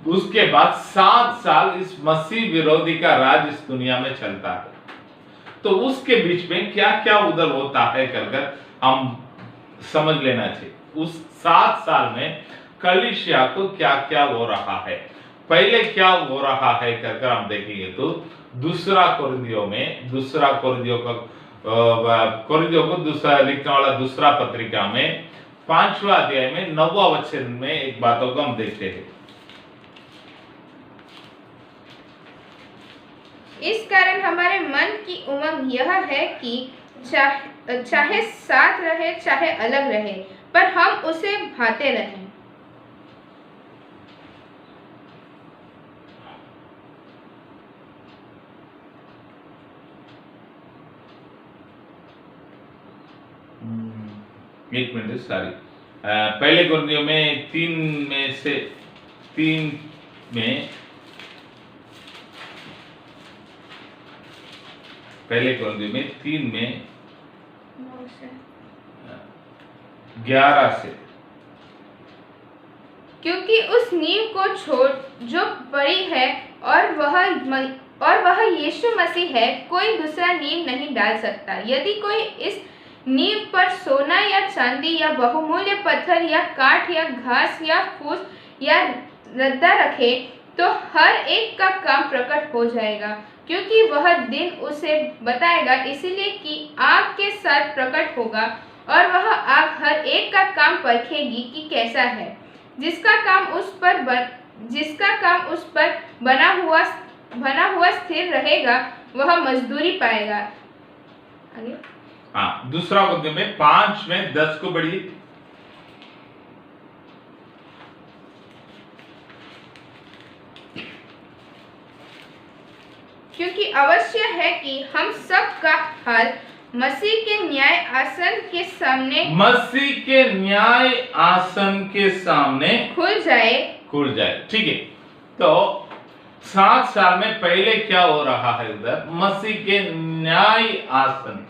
उसके बाद 7 साल इस मसीह विरोधी का राज इस दुनिया में चलता है। तो उसके बीच में क्या क्या उधर होता है कर हम समझ लेना चाहिए। उस 7 साल में कलीसिया को क्या क्या हो रहा है, पहले क्या हो रहा है कर हम देखेंगे तो दूसरा कोरिन्थियों को दूसरा लिखने वाला दूसरा पत्रिका में 5वां अध्याय में 9वां वचन में एक बातों को हम देखते हैं। इस कारण हमारे मन की उमंग यह है कि चाहे साथ रहे चाहे अलग रहे, पर हम उसे भाते रहें। एक मिनट, सॉरी। पहले कोरिन्थियों में 3 में पहले कोरिन्थियों में 3 में 11 से, क्योंकि उस नींव को छोड़ जो पड़ी है और वह यीशु मसीह है, कोई दूसरा नींव नहीं डाल सकता। यदि कोई इस नींव पर सोना या चांदी या बहुमूल्य पत्थर या काठ या घास या फूस या रद्दा रखे, तो हर एक का काम प्रकट हो जाएगा, क्योंकि वह दिन उसे बताएगा, इसलिए कि आग के साथ प्रकट होगा, और वह आग हर एक का काम परखेगी कि कैसा है। जिसका काम उस पर बना हुआ स्थिर रहेगा, वह मजदूरी पाएगा। आगे? हाँ, दूसरा कोरिन्थियों में 5 में 10 को बढ़ी। क्योंकि अवश्य है कि हम सब का हाल मसीह के न्याय आसन के सामने खुल जाए, ठीक है। तो 7 साल में पहले क्या हो रहा है, उधर मसीह के न्याय आसन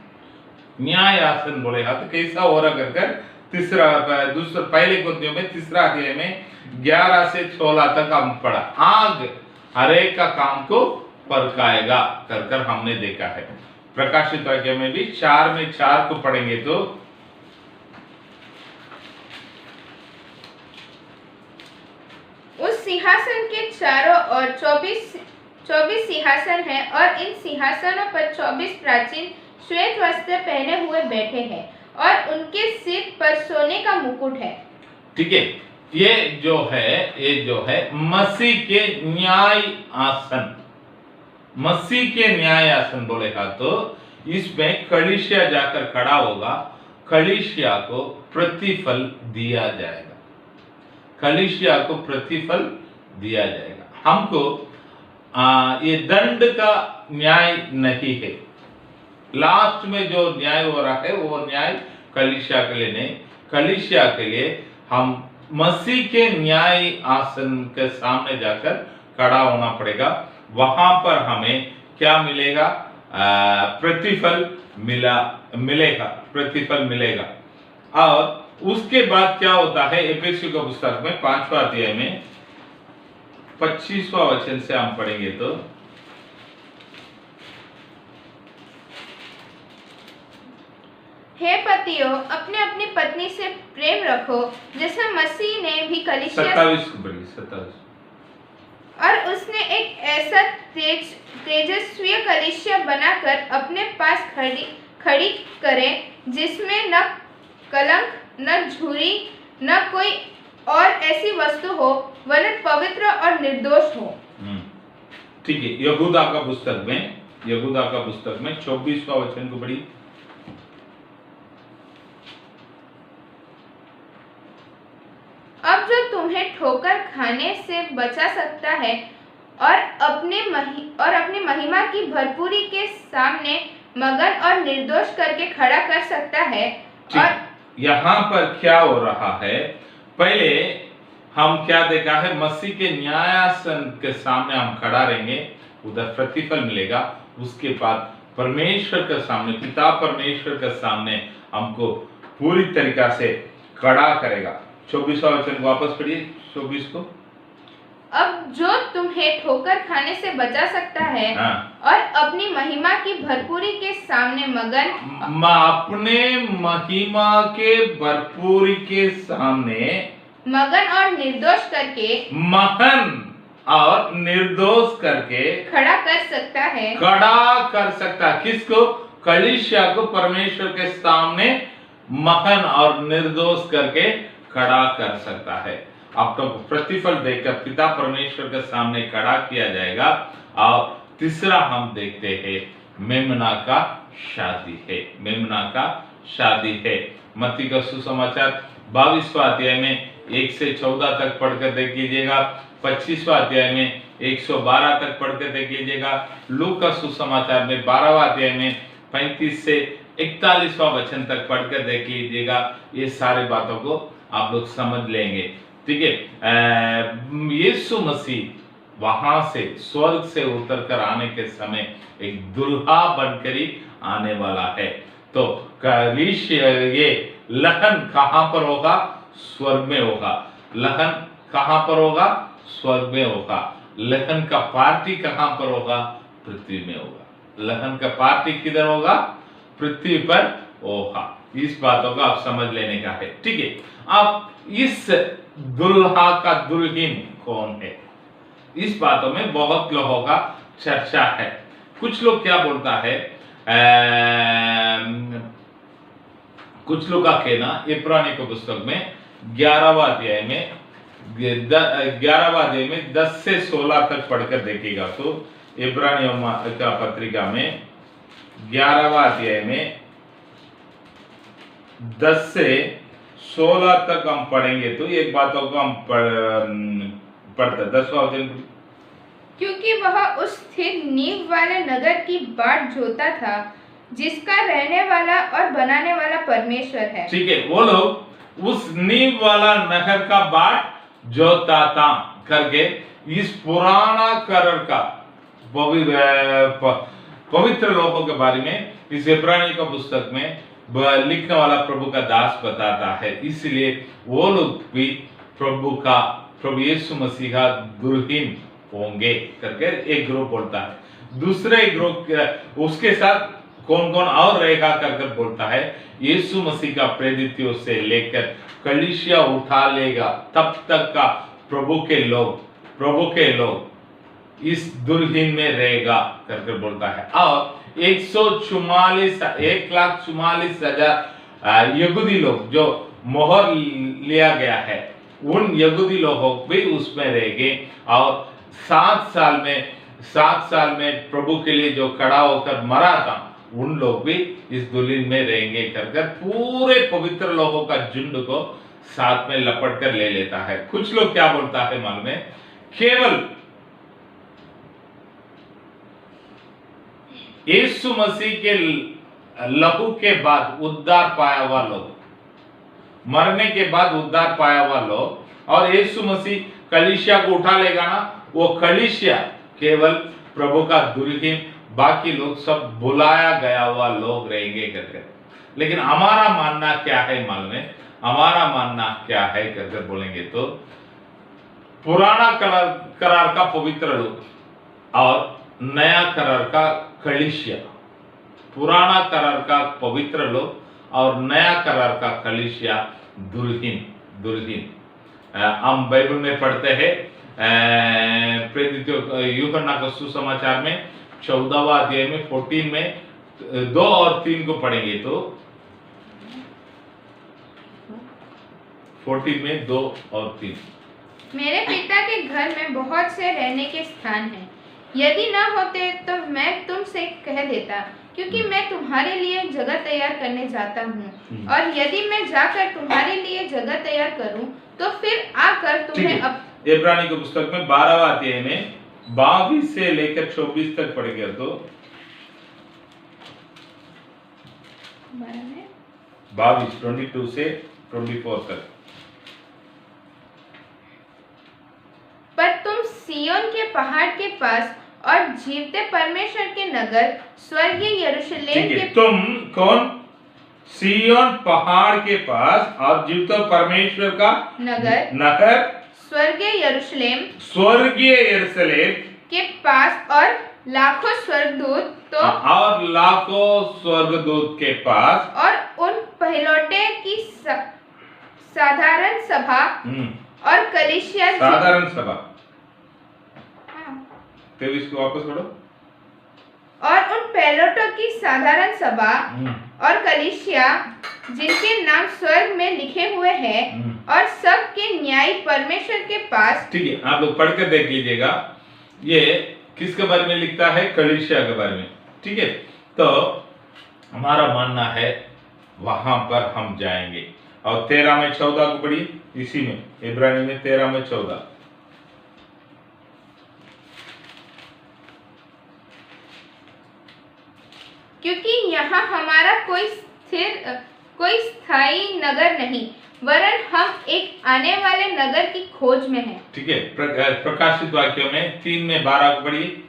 बोलेगा तो कैसा हो रहा कर दूसरा पहले कोरिन्थियों में 3 अध्याय में 11 से 16 तक हम पढ़ा। आग हरेक का काम को परखाएगा कर हमने देखा है। प्रकाशित वाक्य में भी 4 में 4 को पढ़ेंगे तो उस उस सिंहासन के चारों ओर 24 सिंहासन हैं और इन सिंहासनों पर 24 प्राचीन श्वेत वस्त्र पहने हुए बैठे हैं और उनके सिर पर सोने का मुकुट है। ठीक है, ये जो है मसीह के न्याय आसन, मसीह के न्याय आसन बोलेगा तो इसमें कलीसिया जाकर खड़ा होगा, कलीसिया को प्रतिफल दिया जाएगा, कलीसिया को प्रतिफल दिया जाएगा। हमको ये दंड का न्याय नहीं है, लास्ट में जो न्याय हो रहा है वो न्याय कलीसिया के लिए नहीं, कलीसिया के लिए हम मसीह के न्याय आसन के सामने जाकर खड़ा होना पड़ेगा। वहां पर हमें क्या मिलेगा? प्रतिफल मिलेगा, प्रतिफल मिलेगा। और उसके बाद क्या होता है? एफेसियों का पुस्तक में 5वां अध्याय में 25वां वचन से हम पढ़ेंगे तो हे पतियों, अपने अपनी पत्नी से प्रेम रखो जैसा मसीह ने भी कलीसिया 27 को पढ़िए, 27। और उसने एक ऐसा तेजस्वी कलीसिया बनाकर अपने पास खड़ी करे जिसमें न कलंक, न झुर्री, न कोई और ऐसी वस्तु हो, वरन पवित्र और निर्दोष हो। ठीक है, यहूदा का पुस्तक में 24वां वचन को पढ़िए। अब जो तुम्हें ठोकर खाने से बचा सकता है और अपनी महिमा की भरपूरी के सामने मगन और निर्दोष करके खड़ा कर सकता है। और यहाँ पर क्या हो रहा है? पहले हम क्या देखा है? मसीह के न्यायासन के सामने हम खड़ा रहेंगे, उधर प्रतिफल मिलेगा। उसके बाद परमेश्वर के सामने, पिता परमेश्वर के सामने हमको पूरी तरीका से खड़ा करेगा। 24वां वचन वापस पढ़िए, 24 को। अब जो तुम्हें ठोकर खाने से बचा सकता है और अपनी महिमा की भरपूरी के सामने अपने महिमा के भरपूरी के सामने मगन और निर्दोष करके खड़ा कर सकता है। किसको? कलीसिया को परमेश्वर के सामने महन और निर्दोष करके खड़ा कर सकता है। आपको प्रतिफल देकर पिता परमेश्वर के सामने खड़ा किया जाएगा। और तीसरा हम देखते हैं मेमना का शादी है, मेमना का शादी है। मत्ती का सुसमाचार 22वां अध्याय में 1 से 14 तक पढ़कर देख लीजिएगा। 25वां अध्याय में 112 तक पढ़कर देख लीजिएगा। लूका का सुसमाचार में 12वां अध्याय में 35 से 41वां वचन तक पढ़कर देख लीजिएगा। ये सारे बातों को आप लोग समझ लेंगे। ठीक है, यीशु मसीह वहां से स्वर्ग से उतर कर आने के समय एक दुल्हा बनकर ही आने वाला है। तो ये लहन कहां पर होगा? स्वर्ग में होगा। लहन कहां पर होगा? स्वर्ग में होगा। लहन का पार्टी कहां पर होगा? पृथ्वी में होगा। लहन का पार्टी किधर होगा? पृथ्वी पर होगा। इस बातों का आप समझ लेने का है। ठीक है, अब इस दुल्हा का दुल्हन कौन है? इस बातों में बहुत लोगों का चर्चा है। कुछ लोग क्या बोलता है, कुछ लोग का कहना इब्रानी की पुस्तक में 11वां अध्याय में 10 से 16 तक पढ़कर देखिएगा तो इब्रानियों का पत्रिका में 11वां अध्याय में 10 से 16 तक हम पढ़ेंगे तो एक बातों को हम पढ़ते 10वां वचन। क्योंकि वह उस स्थिर नींव वाले नगर की बाट जोता था जिसका रहने वाला और बनाने वाला परमेश्वर है। ठीक है, वो लोग उस नींव वाला नगर का बाट जोता था करके इस पुराना करर का पवित्र लोगों के बारे में इस इब्रानी का पुस्तक में लिखने वाला प्रभु का दास बताता है। इसलिए वो लोग भी प्रभु यीशु मसीह का दुल्हन होंगे करके एक ग्रुप बोलता है। दूसरे ग्रुप उसके साथ कौन कौन और रहेगा करके बोलता है यीशु मसीह का प्रेरितों से लेकर कलीसिया उठा लेगा तब तक का प्रभु के लोग प्रभु के लोग इस दुल्हन में रहेगा करके बोलता है। और 1,44,000 यहूदी लोग जो मोहर लिया गया है, उन यहूदी लोगों भी उसमें रहेंगे। और 7 साल में प्रभु के लिए जो खड़ा होकर मरा था, उन लोग भी इस दुल्हन में रहेंगे कर पूरे पवित्र लोगों का झुंड को साथ में लपट कर ले लेता है। कुछ लोग क्या बोलता है मालूम है, केवल यीशु मसीह के लहू के बाद उद्धार पाया हुआ लोग, मरने के बाद उद्धार पाया हुआ लोग, और यीशु मसीह कलीसिया को उठा लेगा ना, वो कलीसिया केवल प्रभु का दुल्हन, बाकी लोग सब बुलाया गया हुआ लोग रहेंगे करके। लेकिन हमारा मानना क्या है मालूम है, हमारा मानना क्या है करके बोलेंगे तो पुराना करार का पवित्र लोग और नया करार का कलीसिया, पुराना करार का पवित्र लोग और नया करार का कलीसिया दुल्हन। हम बाइबल में पढ़ते हैं प्रेरित यूहन्ना का सुसमाचार में 14वां अध्याय में 14 में 2 और 3 को पढ़ेंगे तो 14 में 2 और 3। मेरे पिता के घर में बहुत से रहने के स्थान हैं। यदि न होते तो मैं तुमसे कह देता, क्योंकि मैं तुम्हारे लिए जगह तैयार करने जाता हूँ। और यदि मैं जाकर तुम्हारे लिए जगह तैयार करूँ तो फिर आकर तुम्हें इब्रानी की पुस्तक में 12वां अध्याय में 22 से लेकर 24 तक पढ़ेंगे तो 22 से 24 तक। पर तुम सिय्योन के पहाड़ के पास और जीवते परमेश्वर के नगर स्वर्गीय यरूशलेम के तुम कौन? सिय्योन पहाड़ के पास और जीवते परमेश्वर का नगर स्वर्गीय यरूशलेम के पास और लाखों स्वर्गदूत के पास और उन पहलौठे की साधारण सभा और कलीसिया, साधारण सभा 23 को वापस पढ़ो। और उन पहलौठों की साधारण सभा और कलीसिया जिनके नाम स्वर्ग में लिखे हुए हैं और सबके न्यायी परमेश्वर के पास। ठीक है, आप लोग पढ़ कर देख लीजिएगा, ये किसके बारे में लिखता है? कलीसिया के बारे में। ठीक है, तो हमारा मानना है वहां पर हम जाएंगे। और 13 में 14 को पढ़ी, इसी में इब्रानी में 13 में 14। क्योंकि यहाँ हमारा कोई स्थायी नगर नहीं, वरन हम एक आने वाले नगर की खोज में हैं। ठीक है, प्रकाशित वाक्यों में 3 में 12 को पढ़ी।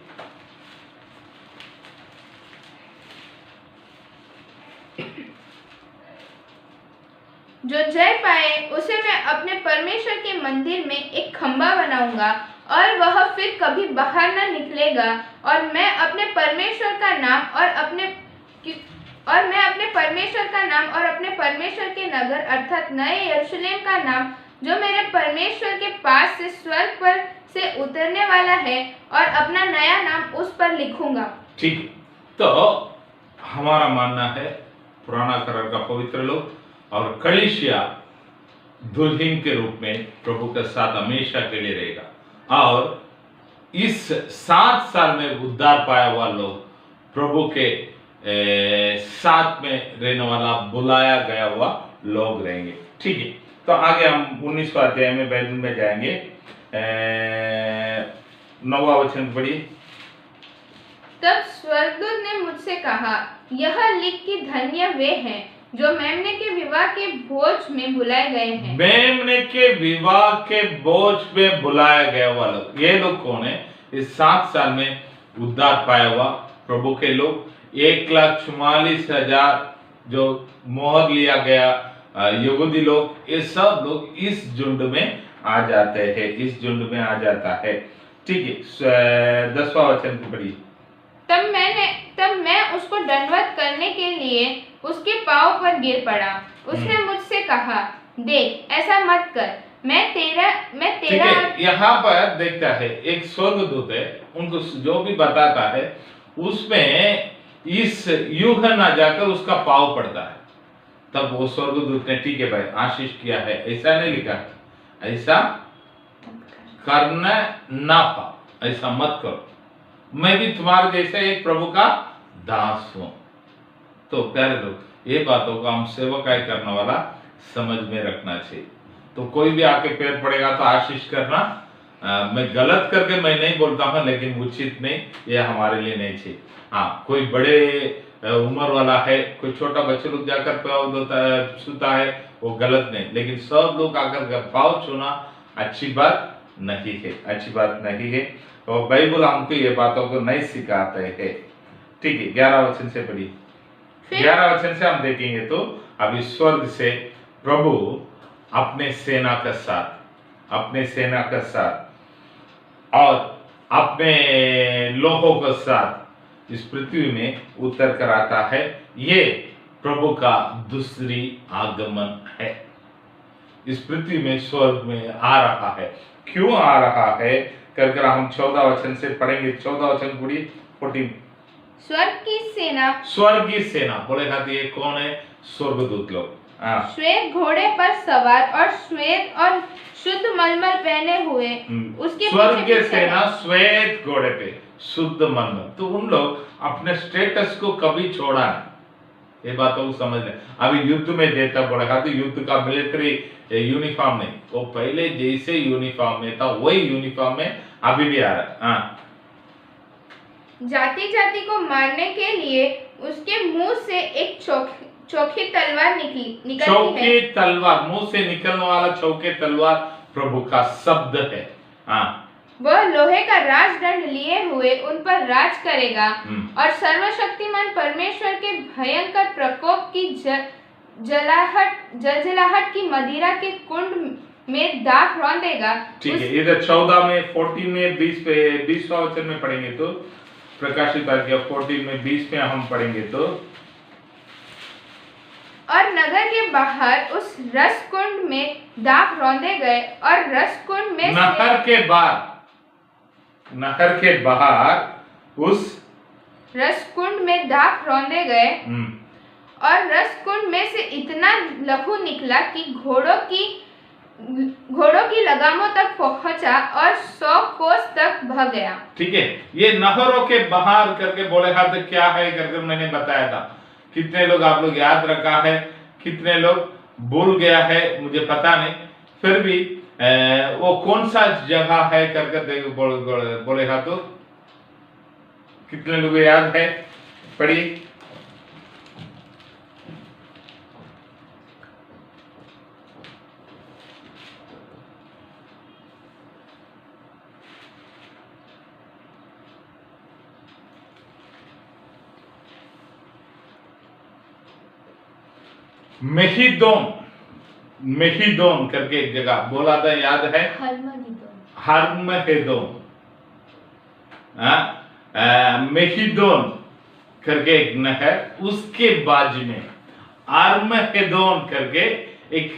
जो जय पाए उसे मैं अपने परमेश्वर के मंदिर में एक खंभा बनाऊंगा और वह फिर कभी बाहर न निकलेगा। और मैं अपने परमेश्वर का नाम और अपने परमेश्वर के नगर अर्थात नए यरूशलेम का नाम, जो मेरे परमेश्वर के पास से स्वर्ग पर से उतरने वाला है, और अपना नया नाम उस पर लिखूंगा। ठीक, तो हमारा मानना है पुराना करार का पवित्र लोग और कलीसिया दुल्हन के रूप में प्रभु के साथ हमेशा के लिए रहेगा। और इस 7 साल में उद्धार पाया हुआ लोग प्रभु के साथ में रहने वाला बुलाया गया हुआ लोग रहेंगे। ठीक है, तो आगे हम 19वां अध्याय में बाइबल में जाएंगे। 9वां वचन पढ़िए। तब स्वर्गदूत ने मुझसे कहा, यह लिख कि धन्य वे हैं जो मेमने के विवाह के भोज में बुलाए गए हैं। मेमने के विवाह के भोज में बुलाया गया हुआ लोग, ये लोग कौन है? इस 7 साल में उद्धार पाया हुआ प्रभु के लोग, 1,44,000 जो मोहर लिया गया यहूदी लोग, ये सब लोग इस झुंड में आ जाते हैं, इस झुंड में आ जाता है। ठीक है, 10वां वचन को पढ़िए। तब मैं उसको दंडवत करने के लिए उसके पांव पर गिर पड़ा। उसने मुझसे कहा, देख, ऐसा मत कर। मैं ठीक तेरा है, यहाँ पर देखता है एक स्वर्गदूत है, उनको जो भी बताता है उसमें इस यूहन्ना जाकर उसका पाव पड़ता है। तब वो स्वर्गदूत ने ठीक है भाई आशीष किया है, ऐसा नहीं लिखा है, ऐसा करना ना पाओ, ऐसा मत करो, मैं भी तुम्हारे जैसे एक प्रभु का दास हूं। तो प्यारे लोग, ये बातों को हम सेवकाई करने वाला समझ में रखना चाहिए। तो कोई भी आके पैर पड़ेगा तो आशीष करना, मैं गलत करके मैं नहीं बोलता हूं, लेकिन उचित नहीं, ये हमारे लिए नहीं चाहिए। हाँ, कोई बड़े उम्र वाला है, कोई छोटा बच्चा लोग जाकर पाँव धोता है, छूता है, वो गलत नहीं, लेकिन सब लोग आकर पाँव छूना अच्छी बात नहीं है, अच्छी बात नहीं है। और बाइबल हमको ये बातों को नहीं सिखाते है। ठीक है, 11 वचन से पढ़िए। 11 वचन से हम देखेंगे तो अभी स्वर्ग से प्रभु अपने सेना के साथ और अपने लोगों के साथ इस पृथ्वी में उतर कर आता है। ये प्रभु का दूसरी आगमन है, इस पृथ्वी में स्वर्ग में आ रहा है। क्यों आ रहा है कर हम 14 वचन से पढ़ेंगे। 14 वचन पूरी 14। स्वर्ग की सेना बोले खाती है कौन है? स्वर्गदूत लोग। श्वेत घोड़े पर सवार और श्वेत और शुद्ध मलमल पहने हुए उसके स्वर्ग की सेना श्वेत घोड़े पे शुद्ध मलमल। तो उन लोग अपने स्टेटस को कभी छोड़ा नहीं, ये बातों को समझ लें। अभी युद्ध में देता बोला था, तो युद्ध का मिलिट्री यूनिफॉर्म नहीं, वो पहले जैसे यूनिफॉर्म में था वही यूनिफॉर्म में अभी भी आ रहा है। जाति जाति को मारने के लिए उसके मुंह से एक चौकी तलवार निकलती है। चौकी तलवार, मुंह से निकलने वाला चौकी तलवार प्रभु का शब्द है। वह लोहे का राजदंड लिए हुए उन पर राज करेगा और सर्वशक्तिमान परमेश्वर के भयंकर प्रकोप की जलजलाहट की मदिरा के कुंड में दाख रौंदेगा। ठीक है, इधर 14 में 14 में 20वां वचन में पढ़ेंगे तो प्रकाशित वाक्य 14 में 20 में हम पढ़ेंगे तो और नगर के बाहर उस रस कुंड में दाख रौंदे गए और रस कुंड में नहर के बाहर उस रस कुंड में दाख रौंदे गए और रस कुंड में से इतना लहू निकला कि घोड़ों की लगामों तक पहुंचा और 100 कोस तक बह गया। ठीक है, ये नहरों के बाहर करके बोले हाथ क्या है करके मैंने बताया था। कितने लोग आप लोग याद रखा है, कितने लोग भूल गया है मुझे पता नहीं, फिर भी वो कौन सा जगह है करके बोले हाथ तो कितने लोग याद है? पढ़िए। मेहिदोन करके एक जगह बोला था, याद है? हर्मगेदोन। मेहिदोन करके एक नहर, उसके बाजू में आर्मगेदोन करके एक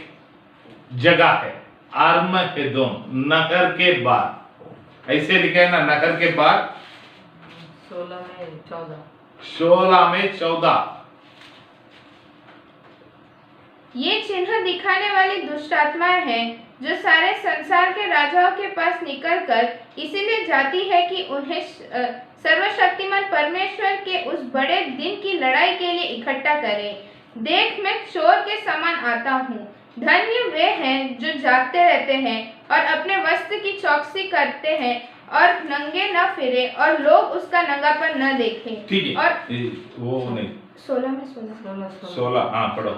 जगह है। आर्मगेदोन नहर के बाद, ऐसे लिखा है ना, नहर के बाद 16 में 14। ये चिन्ह दिखाने वाली दुष्ट आत्माएं हैं जो सारे संसार के राजाओं के पास निकलकर इसीलिए जाती है कि उन्हें सर्वशक्तिमान परमेश्वर के उस बड़े दिन की लड़ाई के लिए इकट्ठा करें। देख, मैं चोर के समान आता हूँ। धन्य वे हैं जो जागते रहते हैं और अपने वस्त्र की चौकसी करते हैं और नंगे न फिरे और लोग उसका नंगापन न देखें। ठीक है, और वो नहीं 16 हाँ पढ़ो।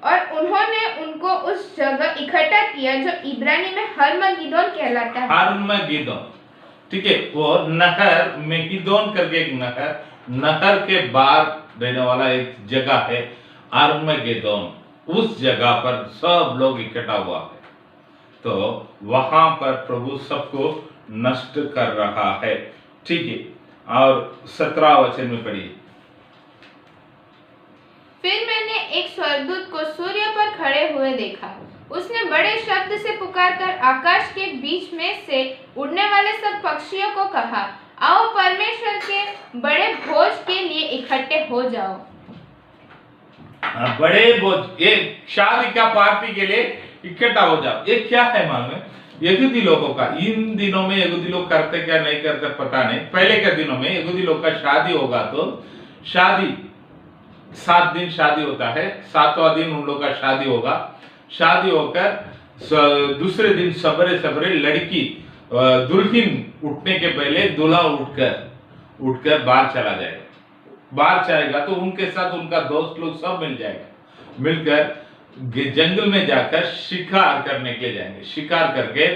और उन्होंने उनको उस जगह इकट्ठा किया जो इब्रानी में हर्मगिदोन कहलाता है। हर्मगिदोन, ठीक है, वो नहर मेगिदोन करके एक नहर के बाहर रहने वाला एक जगह है हर्मगिदोन। उस जगह पर सब लोग इकट्ठा हुआ है, तो वहां पर प्रभु सबको नष्ट कर रहा है। ठीक है, और 17 वचन में पढ़िए। फिर मैंने एक स्वर्गदूत को सूर्य पर खड़े हुए देखा। उसने बड़े शब्द से पुकारकर आकाश के बीच में से उड़ने वाले सब पक्षियों को कहा, आओ परमेश्वर के बड़े भोज के लिए इकट्ठे हो जाओ। बड़े भोज, ये शादी का पार्टी के लिए इकट्ठा हो जाओ। ये क्या है मालूम है? यहूदी लोगों का, इन दिनों में यहूदी लोग करते क्या नहीं करते पता नहीं। पहले के दिनों में यहूदी लोग का शादी होगा तो शादी 7 दिन शादी होता है, 7वां दिन उन लोग का शादी होगा। शादी होकर दूसरे दिन सवेरे सवेरे लड़की दुल्हन उठने के पहले दूल्हा उठकर बाहर चला जाएगा। बाहर जाएगा तो उनके साथ उनका दोस्त लोग सब मिल जाएगा, मिलकर जंगल में जाकर शिकार करने के लिए जाएंगे। शिकार करके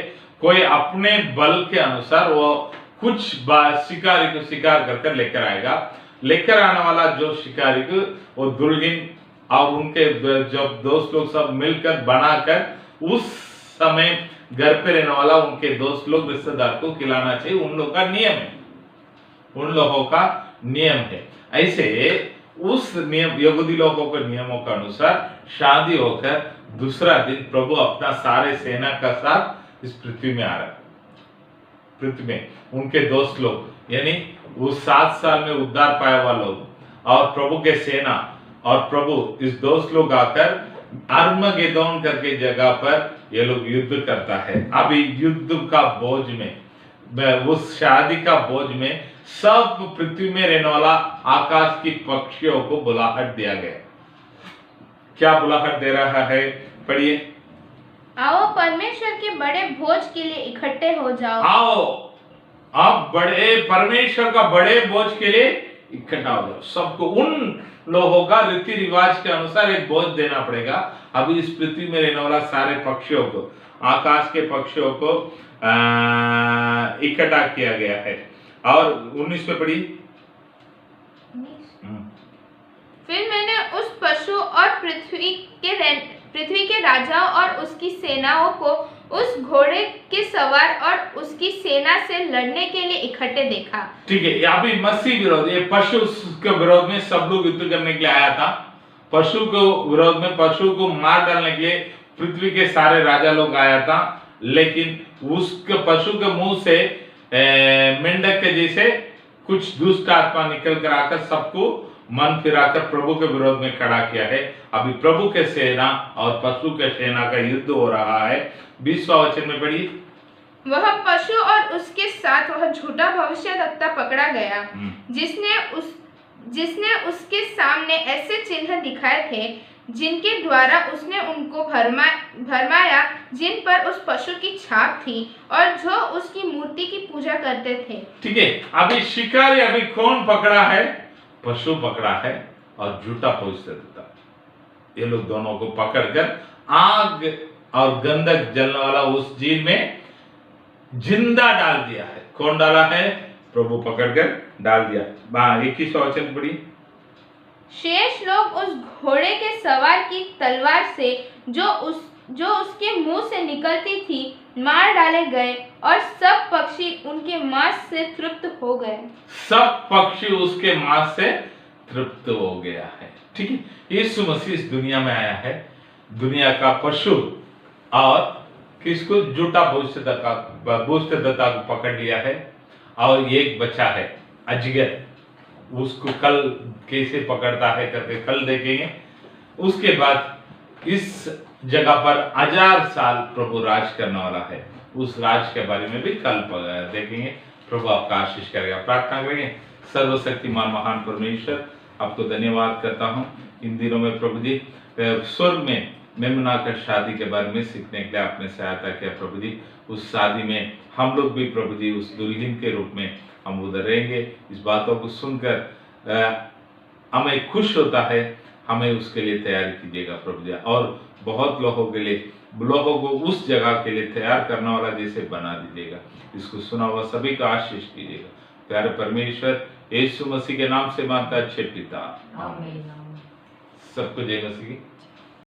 कोई अपने बल के अनुसार वो कुछ शिकारी को शिकार करके लेकर आएगा। लेकर आने वाला जो शिकारी को वो दुल्हन और उनके जब दोस्त लोग सब मिलकर बनाकर उस समय घर पे रहने वाला उनके दोस्त लोग रिश्तेदार को खिलाना चाहिए। उन लोगों का नियम है, उन लोगों का नियम है। ऐसे उस नियम यहूदी लोगों के नियमों के अनुसार शादी होकर दूसरा दिन प्रभु अपना सारे सेना का साथ इस पृथ्वी में आ रहा है। पृथ्वी में उनके दोस्त लोग यानी उस 7 साल में उद्धार पाया हुआ लोग और प्रभु के सेना और प्रभु इस दोस्त लोग आकर आर्मगेदोन करके जगह पर ये लोग युद्ध करता है। अभी युद्ध का बोझ में उस शादी का बोझ में सब पृथ्वी में रहने वाला आकाश की पक्षियों को बुलाहट दिया गया। क्या बुलाहट दे रहा है? पढ़िए। आओ परमेश्वर के बड़े भोज के लिए इकट्ठे हो जाओ। आओ आप बड़े परमेश्वर का बड़े भोज के लिए इकट्ठा हो जाओ। सबको उन लोगों का रीति रिवाज के अनुसार एक भोज देना पड़ेगा। अभी इस पृथ्वी में रहने वाला सारे पक्षियों को, आकाश के पक्षियों को इकट्ठा किया गया है। और 19 पे पढ़ी। फिर मैंने उस पशु और पृथ्वी के राजाओं और उसकी सेनाओं को उस घोड़े के सवार और उसकी सेना से लड़ने के लिए इकट्ठे देखा। ठीक है, अभी मसीह विरोध, ये पशु के विरोध में सब लोग युद्ध करने के लिए आया था। पशु को विरोध में, पशु को मार डालने के लिए पृथ्वी के सारे राजा लोग आया था। लेकिन उसके पशु के मुंह से मेंढक के जैसे कुछ दुष्ट आत्मा निकल कर आकर सबको मन फिराकर प्रभु के विरोध में खड़ा किया है। अभी प्रभु के सेना और पशु के सेना का युद्ध हो रहा है। 20वां वचन में पढ़िए। वह पशु और उसके साथ वह झूठा भविष्यद्वक्ता पकड़ा गया, जिसने उसके सामने ऐसे चिन्ह दिखाए थे जिनके द्वारा उसने उनको भरमाया, जिन पर उस पशु की छाप थी और जो उसकी मूर्ति की पूजा करते थे। ठीक है, अभी शिकारी अभी कौन पकड़ा है? पशु पकड़ा है और झूठा भविष्यद्वक्ता। ये लोग दोनों को पकड़कर आग और गंधक जलने वाला उस झील में जिंदा डाल दिया है। कौन डाला है? प्रभु पकड़कर डाल दिया। 21वां वचन पढ़ी। शेष लोग उस घोड़े के सवार की तलवार से जो उसके मुंह से निकलती थी मार डाले गए और सब पक्षी उनके मांस से तृप्त हो गए। सब पक्षी उसके मांस से तृप्त हो गया है। ठीक है, यीशु मसीह इस दुनिया में आया है, दुनिया का पशु और किसको? झूठा भविष्यद्वक्ता को पकड़ लिया है। और एक बच्चा है अजगर, उसको कल कैसे पकड़ता है करके कल देखेंगे। उसके बाद इस जगह पर 1000 साल प्रभु राज करने वाला है। उस राज के बारे में भी कल देखेंगे। प्रभु आपका आशीष करेगा। प्रार्थना करेंगे। सर्वशक्तिमान महान परमेश्वर, आपको धन्यवाद करता हूँ इन दिनों में प्रभु जी स्वर्ग में मेमना कर शादी के बारे में सीखने के लिए आपने सहायता किया प्रभु जी। उस शादी में हम लोग भी प्रभु जी उस दुल्हन के रूप में हम उधर रहेंगे। इस बातों को सुनकर हमें खुश होता है। हमें उसके लिए तैयारी कीजिएगा प्रभु जी, और बहुत लोगों को उस जगह के लिए तैयार करने वाला जैसे बना दीजिएगा। इसको सुना हुआ सभी का आशीष कीजिएगा। प्यारे परमेश्वर, यीशु मसीह के नाम से मांगता अच्छे पिता, आमीन। सबको जय मसीह की।